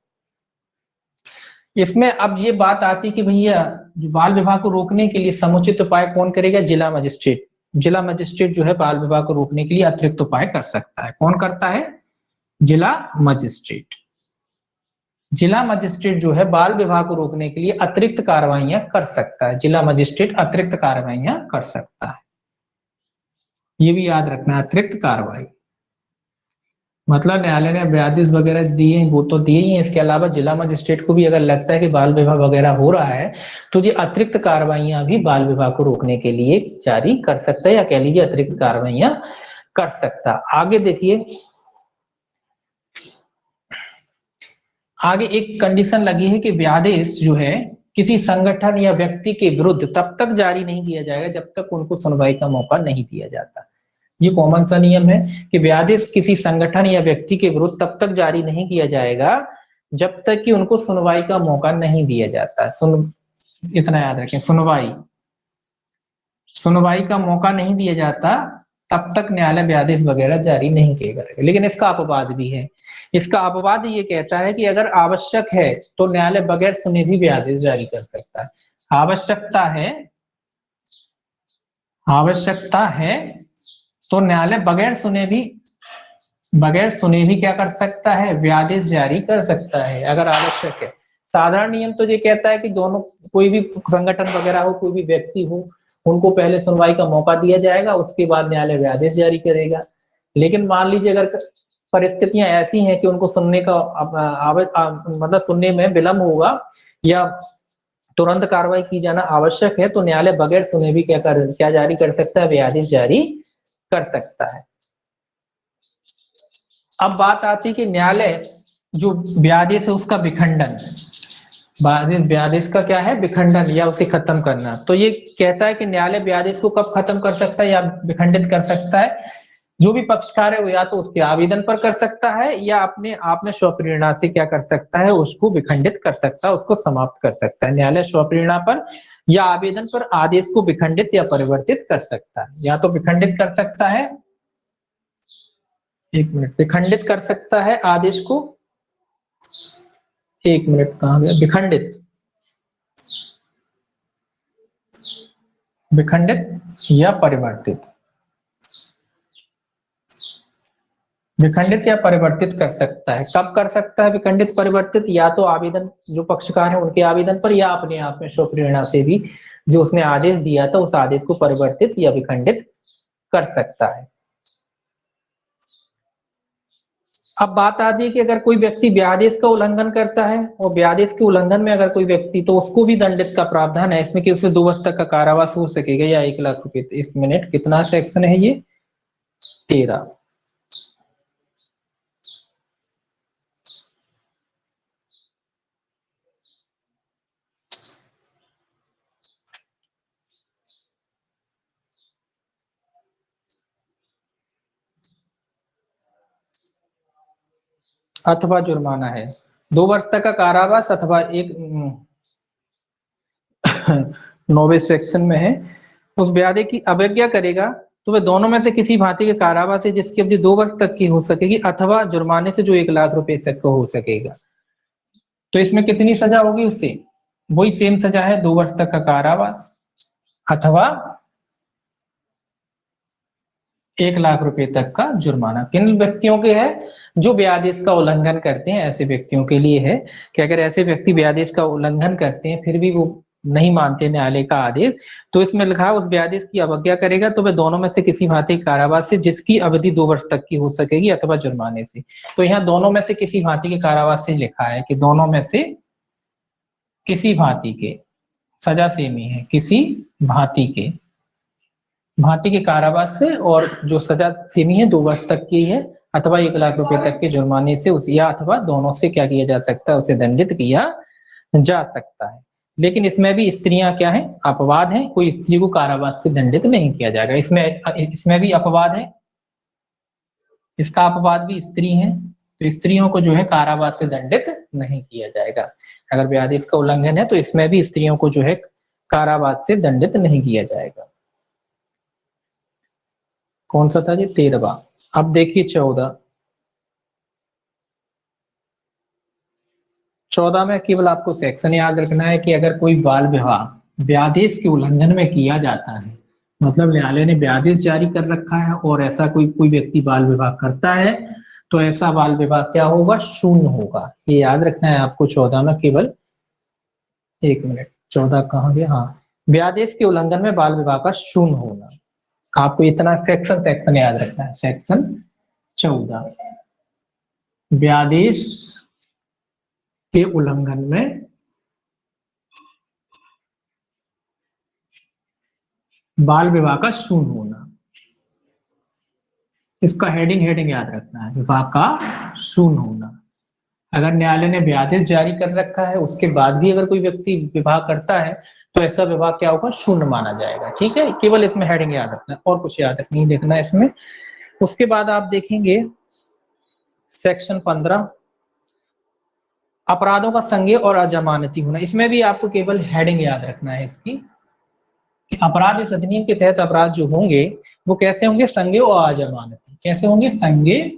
इसमें अब ये बात आती कि भैया जो बाल विवाह को रोकने के लिए समुचित उपाय कौन करेगा, जिला मजिस्ट्रेट। जिला मजिस्ट्रेट जो है बाल विवाह को रोकने के लिए अतिरिक्त उपाय कर सकता है। कौन करता है, जिला मजिस्ट्रेट। जिला मजिस्ट्रेट जो है बाल विवाह को रोकने के लिए अतिरिक्त कार्रवाइयां कर सकता है। जिला मजिस्ट्रेट अतिरिक्त कार्रवाइयां कर सकता है, ये भी याद रखना है, अतिरिक्त कार्रवाई। मतलब न्यायालय ने व्यादेश वगैरह दिए, वो तो दिए ही हैं, इसके अलावा जिला मजिस्ट्रेट को भी अगर लगता है कि बाल विवाह वगैरह हो रहा है, तो ये अतिरिक्त कार्रवाइयां भी बाल विवाह को रोकने के लिए जारी कर सकता है, या कह लीजिए अतिरिक्त कार्रवाइयां कर सकता है। आगे देखिए, आगे एक कंडीशन लगी है कि व्यादेश जो है किसी संगठन या व्यक्ति के विरुद्ध तब तक जारी नहीं किया जाएगा जब तक उनको सुनवाई का मौका नहीं दिया जाता। ये कॉमन सा नियम है कि व्यादेश किसी संगठन या व्यक्ति के विरुद्ध तब तक जारी नहीं किया जाएगा जब तक कि उनको सुनवाई का मौका नहीं दिया जाता। इतना याद रखें, सुनवाई का मौका नहीं दिया जाता तब तक न्यायालय व्यादेश वगैरह जारी नहीं करेगा। लेकिन इसका अपवाद भी है। इसका अपवाद ये कहता है कि अगर आवश्यक है तो न्यायालय बगैर सुने भी व्यादेश जारी कर सकता है। आवश्यकता है तो न्यायालय बगैर सुने भी क्या कर सकता है, व्यादेश जारी कर सकता है अगर आवश्यक है। साधारण नियम तो ये कहता है कि दोनों, कोई भी संगठन वगैरह हो, कोई भी व्यक्ति हो, उनको पहले सुनवाई का मौका दिया जाएगा, उसके बाद न्यायालय व्यादेश जारी करेगा। लेकिन मान लीजिए अगर परिस्थितियां ऐसी हैं कि उनको सुनने का मतलब सुनने में विलंब होगा या तुरंत कार्रवाई की जाना आवश्यक है तो न्यायालय बगैर सुने भी क्या जारी कर सकता है, व्यादेश जारी कर सकता है। अब बात आती है कि न्यायालय जो व्यादेश है उसका विखंडन, व्यादेश का क्या है, विखंडन या उसे खत्म करना। तो ये कहता है कि न्यायालय व्यादेश को कब खत्म कर सकता है या विखंडित कर सकता है। जो भी पक्षकार है वो या तो उसके आवेदन पर कर सकता है या अपने आप में स्वप्रेरणा से क्या कर सकता है, उसको विखंडित कर सकता है, उसको समाप्त कर सकता है। न्यायालय स्वप्रेरणा पर या आवेदन पर आदेश को विखंडित या परिवर्तित कर सकता है। या तो विखंडित कर सकता है, एक मिनट, विखंडित कर सकता है आदेश को, एक मिनट कहां गया, विखंडित या परिवर्तित, विखंडित या परिवर्तित कर सकता है। कब कर सकता है विखंडित परिवर्तित, या तो आवेदन, जो पक्षकार है उनके आवेदन पर, या अपने आप में स्वप्रेरणा से भी जो उसने आदेश दिया था उस आदेश को परिवर्तित या विखंडित कर सकता है। अब बात आती है कि अगर कोई व्यक्ति व्यादेश का उल्लंघन करता है और व्यादेश के उल्लंघन में अगर कोई व्यक्ति, तो उसको भी दंडित का प्रावधान है इसमें कि उसे 2 वर्ष तक का कारावास हो सकेगा या 1 लाख रुपए। इस मिनट कितना सेक्शन है ये, 13। अथवा जुर्माना है, 2 वर्ष तक का कारावास अथवा एक 9वें सेक्शन में है, उस व्यादेश की अवज्ञा करेगा तो वह दोनों में से किसी भांति के कारावास से जिसकी अवधि 2 वर्ष तक की हो सकेगी अथवा जुर्माने से जो 1 लाख रुपए तक का हो सकेगा। तो इसमें कितनी सजा होगी उससे, वही सेम सजा है, 2 वर्ष तक का कारावास अथवा 1 लाख रुपए तक का जुर्माना। किन व्यक्तियों के है, जो व्यादेश का उल्लंघन करते हैं ऐसे व्यक्तियों के लिए है कि अगर ऐसे व्यक्ति व्यादेश का उल्लंघन करते हैं फिर भी वो नहीं मानते न्यायालय का आदेश, तो इसमें लिखा उस व्यादेश की अवज्ञा करेगा तो वह दोनों में से किसी भांति के कारावास से जिसकी अवधि 2 वर्ष तक की हो सकेगी अथवा जुर्माने से। तो यहाँ दोनों में से किसी भांति के कारावास से लिखा है कि दोनों में से किसी भांति के, सजा सेम ही है, किसी भांति के कारावास से, और जो सजा सेमी है 2 वर्ष तक की है अथवा 1 लाख रुपए तक के जुर्माने से उस, या अथवा दोनों से क्या किया जा सकता है, उसे दंडित किया जा सकता है। लेकिन इसमें भी स्त्रियां क्या है, अपवाद है, कोई स्त्री को कारावास से दंडित नहीं किया जाएगा। इसमें भी अपवाद है, इसका अपवाद भी स्त्री है, तो स्त्रियों को जो है कारावास से दंडित नहीं किया जाएगा। अगर व्यादेश का उल्लंघन है तो इसमें भी स्त्रियों को जो है कारावास से दंडित नहीं किया जाएगा। कौन सा था जी, 13वां। अब देखिए 14 में केवल आपको सेक्शन याद रखना है कि अगर कोई बाल विवाह व्यादेश के उल्लंघन में किया जाता है, मतलब न्यायालय ने व्यादेश जारी कर रखा है और ऐसा कोई व्यक्ति बाल विवाह करता है तो ऐसा बाल विवाह क्या होगा, शून्य होगा। ये याद रखना है आपको 14 में केवल, एक मिनट 14 कहाँ गया, हाँ, व्यादेश के उल्लंघन में बाल विवाह का शून्य होना। आपको इतना सेक्शन याद रखना है, सेक्शन 14, व्यादेश के उल्लंघन में बाल विवाह का शून्य होना। इसका हेडिंग याद रखना है, विवाह का शून्य होना। अगर न्यायालय ने व्यादेश जारी कर रखा है उसके बाद भी अगर कोई व्यक्ति विवाह करता है तो ऐसा विवाह क्या होगा, शून्य माना जाएगा। ठीक है, केवल इसमें हेडिंग याद रखना है और कुछ याद नहीं देखना है इसमें। उसके बाद आप देखेंगे सेक्शन 15 अपराधों का संज्ञेय और अजमानती होना। इसमें भी आपको केवल हेडिंग याद रखना है इसकी। अपराध इस अधिनियम के तहत अपराध जो होंगे वो कैसे होंगे, संज्ञेय और अजमानती। कैसे होंगे, संज्ञेय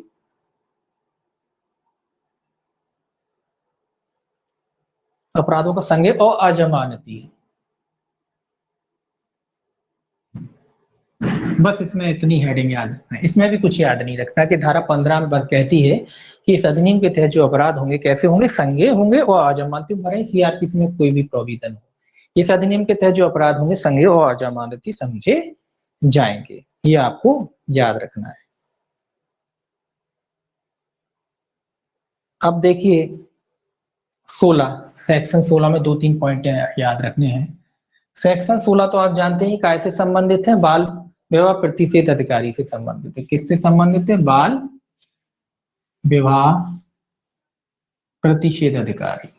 अपराधों का संज्ञेय और अजमानती। बस इसमें इतनी हेडिंग याद रखना है, इसमें भी कुछ याद नहीं रखना कि धारा 15 में बात कहती है कि इस अधिनियम के तहत जो अपराध होंगे कैसे होंगे, संज्ञेय होंगे और अजमानती। भरे सीआरपीसी में कोई भी प्रोविजन हो, इस अधिनियम के तहत जो अपराध होंगे संज्ञेय और अजमानती समझे जाएंगे, ये आपको याद रखना है। अब देखिए 16 सेक्शन 16 में 2-3 पॉइंट याद रखने हैं। सेक्शन 16 तो आप जानते हैं काय से संबंधित है, बाल विवाह प्रतिषेध अधिकारी से संबंधित है। किससे संबंधित है, बाल विवाह प्रतिषेध अधिकारी।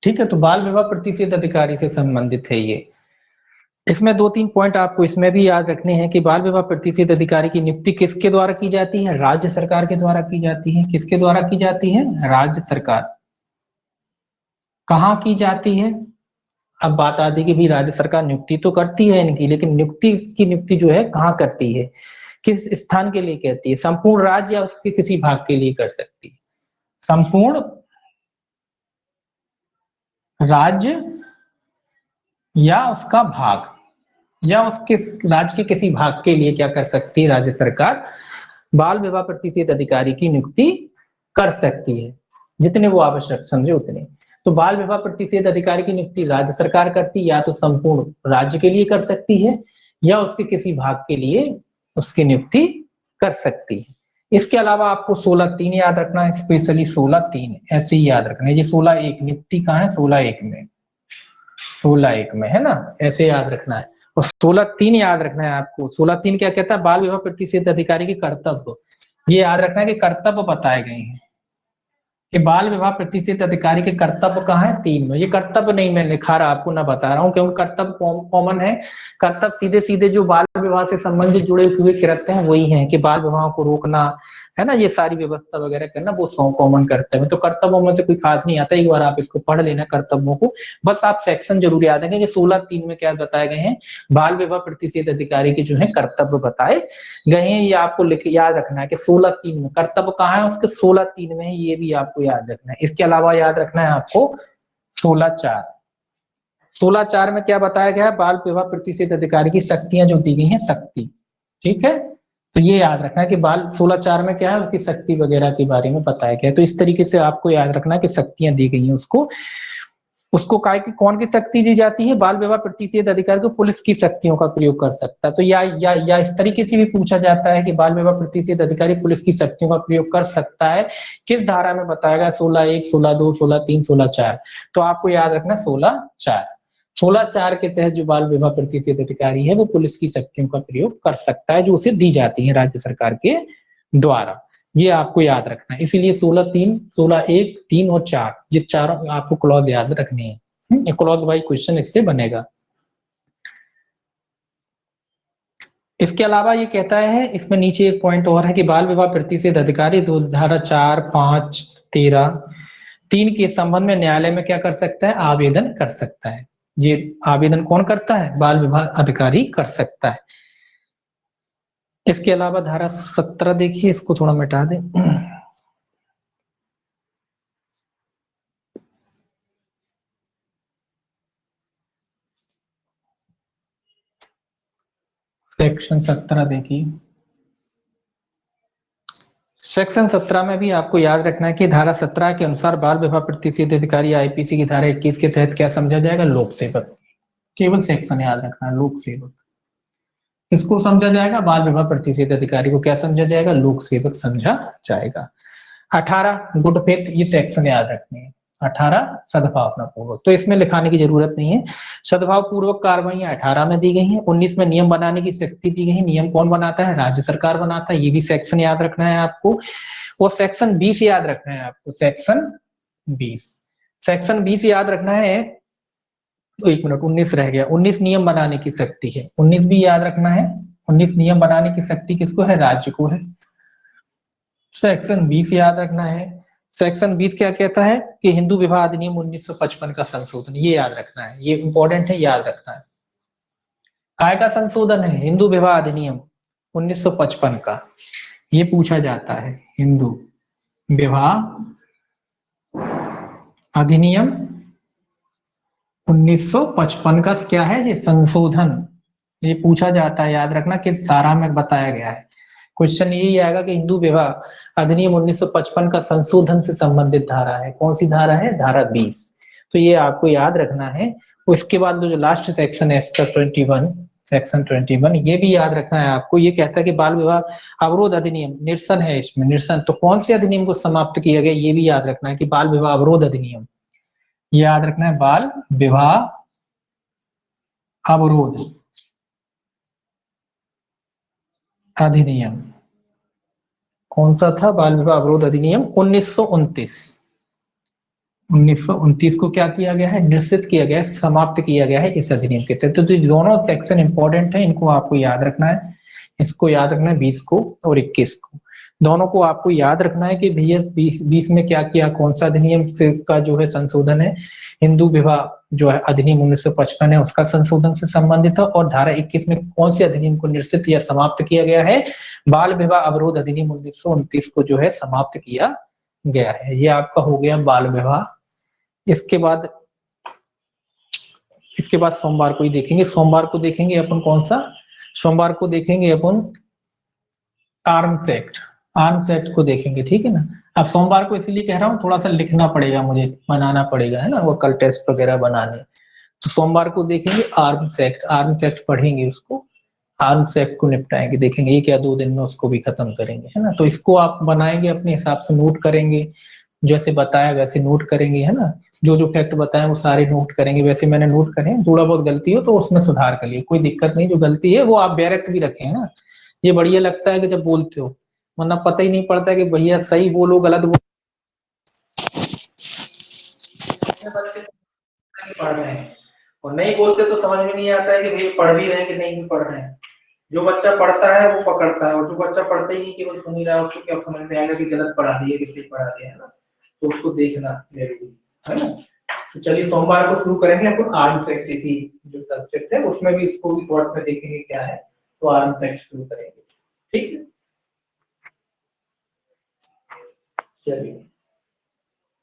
ठीक है, तो बाल विवाह प्रतिषेध अधिकारी से संबंधित है ये। इसमें 2-3 पॉइंट आपको इसमें भी याद रखने हैं कि बाल विवाह प्रतिषेध अधिकारी की नियुक्ति किसके द्वारा की जाती है, राज्य सरकार के द्वारा की जाती है। किसके द्वारा की जाती है, राज्य सरकार। कहाँ की जाती है, अब बात आती है कि भी राज्य सरकार नियुक्ति तो करती है इनकी, लेकिन नियुक्ति जो है कहाँ करती है, किस स्थान के लिए कहती है, संपूर्ण राज्य या उसके किसी भाग के लिए कर सकती है। संपूर्ण राज्य या उसका भाग या उसके राज्य के किसी भाग के लिए क्या कर सकती है राज्य सरकार, बाल विवाह प्रतिषेध अधिकारी की नियुक्ति कर सकती है, जितने वो आवश्यक समझे उतने। तो बाल विवाह प्रतिषेध अधिकारी की नियुक्ति राज्य सरकार करती है, या तो संपूर्ण राज्य के लिए कर सकती है या उसके किसी भाग के लिए उसकी नियुक्ति कर सकती है। इसके अलावा आपको 16(3) याद रखना है, स्पेशली 16(3) ऐसे ही याद रखना है। ये 16(1) नियुक्ति कहाँ है, 16(1) में, 16(1) में है ना, ऐसे याद रखना है। और 16(3) याद रखना है आपको। 16(3) क्या कहता है, बाल विवाह प्रतिषेध अधिकारी के कर्तव्य। ये याद रखना है कि कर्तव्य बताए गए हैं कि बाल विवाह प्रतिषेध अधिकारी के कर्तव्य कहाँ है, 3 में। ये कर्तव्य नहीं मैं लिखा रहा आपको, ना बता रहा हूँ, क्योंकि कर्तव्य कॉमन है। कर्तव्य सीधे सीधे जो बाल विवाह से संबंधित जुड़े हुए कृत्य हैं वही हैं कि बाल विवाह को रोकना है ना, ये सारी व्यवस्था वगैरह करना, वो 100 कॉमन कर्तव्य है। तो कर्तव्यों में से कोई खास नहीं आता, एक बार आप इसको पढ़ लेना कर्तव्यों को। बस आप सेक्शन जरूर याद रखें कि 16(3) में क्या बताए गए हैं, बाल विवाह प्रतिषेध अधिकारी के जो है कर्तव्य बताए गए हैं। ये आपको याद रखना है कि 16(3) में कर्तव्य कहाँ है उसके, 16(3) में है, ये भी आपको याद रखना है। इसके अलावा याद रखना है आपको 16(4). 16(4) में क्या बताया गया है, बाल विवाह प्रतिषेध अधिकारी की शक्तियां जो दी गई हैं, शक्ति। ठीक है, तो ये याद रखना है कि बाल 16(4) में क्या है, उसकी शक्ति वगैरह के बारे में बताया गया है। तो इस तरीके से आपको याद रखना है कि शक्तियां दी गई हैं उसको काय की कौन की शक्ति दी जाती है, बाल विवाह प्रतिषेध अधिकारी को पुलिस की शक्तियों का प्रयोग कर सकता है। तो या इस तरीके से भी पूछा जाता है कि बाल विवाह प्रतिषेध अधिकारी पुलिस की शक्तियों का प्रयोग कर सकता है, किस धारा में बताया गया, 16(1), 16(2), 16(3), 16(4). तो आपको याद रखना 16(4). 16(4) के तहत जो बाल विवाह प्रतिषेध अधिकारी है वो पुलिस की शक्तियों का प्रयोग कर सकता है जो उसे दी जाती है राज्य सरकार के द्वारा। ये आपको याद रखना है, इसीलिए 16(3), 16(1), 3 और 4 ये चारों आपको क्लॉज याद रखने हैं। क्लॉज वाइज क्वेश्चन इससे बनेगा। इसके अलावा ये कहता है, इसमें नीचे एक पॉइंट और है कि बाल विवाह प्रतिषेध अधिकारी धारा 4, 5, 13, 3 के संबंध में न्यायालय में क्या कर सकता है, आवेदन कर सकता है। ये आवेदन कौन करता है, बाल विवाह अधिकारी कर सकता है। इसके अलावा धारा 17 देखिए, इसको थोड़ा मिटा दें। सेक्शन 17 देखिए, सेक्शन 17 में भी आपको याद रखना है कि धारा 17 के अनुसार बाल विवाह प्रतिषेध अधिकारी आईपीसी की धारा 21 के तहत क्या समझा जाएगा, लोक सेवक। केवल सेक्शन याद रखना है, लोक सेवक। इसको समझा जाएगा, बाल विवाह प्रतिषेध अधिकारी को क्या समझा जाएगा, लोक सेवक समझा जाएगा। 18 गुड फेथ, ये सेक्शन याद रखने हैं। 18 सद्भावना पूर्वक, तो इसमें लिखाने की जरूरत नहीं है। सद्भाव पूर्वक कार्रवाइयां 18 में दी गई हैं। 19 में नियम बनाने की शक्ति दी गई है। नियम कौन बनाता है? राज्य सरकार बनाता है। ये भी सेक्शन याद रखना है आपको। और सेक्शन 20 याद रखना है आपको। सेक्शन 20 याद रखना है। तो 1 मिनट, 19 रह गया। 19 नियम बनाने की शक्ति है, 19 भी याद रखना है। 19 नियम बनाने की शक्ति किसको है? राज्य को है। सेक्शन 20 याद रखना है। सेक्शन 20 क्या कहता है कि हिंदू विवाह अधिनियम 1955 का संशोधन, ये याद रखना है, ये इंपॉर्टेंट है, याद रखना है। काय का संशोधन है? हिंदू विवाह अधिनियम 1955 का, ये पूछा जाता है। हिंदू विवाह अधिनियम 1955 का क्या है? ये संशोधन, ये पूछा जाता है, याद रखना किस धारा में बताया गया है। क्वेश्चन यही आएगा कि हिंदू विवाह अधिनियम 1955 का संशोधन से संबंधित धारा है। कौन सी धारा है? धारा 20। तो ये आपको याद रखना है। उसके बाद जो लास्ट सेक्शन है इसका 21, सेक्शन 21, ये भी याद रखना है आपको। ये कहता है कि बाल विवाह अवरोध अधिनियम, निरसन है इसमें, निरसन, तो कौन से अधिनियम को समाप्त किया गया, ये भी याद रखना है कि बाल विवाह अवरोध अधिनियम, याद रखना है, बाल विवाह अवरोध अधिनियम कौन सा था? बाल विवाह अवरोध अधिनियम 1929। 1929 को क्या किया गया है? निश्चित किया गया है, समाप्त किया गया है इस अधिनियम के तहत। तो दोनों सेक्शन इंपॉर्टेंट है, इनको आपको याद रखना है। इसको याद रखना है 20 को और 21 को, दोनों को आपको याद रखना है कि भैया 20 में क्या किया, कौन सा अधिनियम का जो है संशोधन है। हिंदू विवाह जो है अधिनियम 1955 है उसका संशोधन से संबंधित है। और धारा 21 में कौन से अधिनियम को निश्चित या समाप्त किया गया है? बाल विवाह अवरोध अधिनियम 1929 को जो है समाप्त किया गया है। ये आपका हो गया बाल विवाह। इसके बाद सोमवार को ही देखेंगे। सोमवार को देखेंगे अपन कौन सा? सोमवार को देखेंगे अपन आर्म्स एक्ट, आर्म्स एक्ट को देखेंगे, ठीक है ना। अब सोमवार को इसलिए कह रहा हूँ, थोड़ा सा लिखना पड़ेगा मुझे, बनाना पड़ेगा, है ना, वो कल टेस्ट वगैरह बनाने। तो सोमवार को देखेंगे आर्म्स एक्ट, आर्म्स एक्ट पढ़ेंगे, उसको आर्म्स एक्ट को निपटाएंगे, देखेंगे ये क्या 2 दिन में उसको भी खत्म करेंगे, है ना। तो इसको आप बनाएंगे अपने हिसाब से, नोट करेंगे, जैसे बताया वैसे नोट करेंगे, है ना। जो जो फैक्ट बताए वो सारे नोट करेंगे, वैसे मैंने नोट करे। थोड़ा बहुत गलती हो तो उसमें सुधार कर लिए, कोई दिक्कत नहीं। जो गलती है वो आप डायरेक्ट भी रखें, है ना। ये बढ़िया लगता है कि जब बोलते हो, वरना पता ही नहीं पड़ता है कि भैया सही बोलो गलत बोलो। पढ़ रहे हैं और नहीं बोलते तो समझ में नहीं आता है कि भैया पढ़ भी रहे हैं कि नहीं पढ़ रहे हैं। जो बच्चा पढ़ता है वो पकड़ता है, और जो बच्चा पढ़ता ही नहीं केवल सुन ही रहा है, उसको क्या समझ में आएगा कि गलत पढ़ा दिया कि सही पढ़ा दिया, है ना। तो उसको देखना जरूरी है ना। तो चलिए सोमवार को शुरू करेंगे अपन आर्म्स एक्ट, इसी जो सब्जेक्ट है उसमें भी इसको भी शॉर्ट में देखेंगे क्या है। तो आर्म्स एक्ट शुरू करेंगे, ठीक है। चलिए।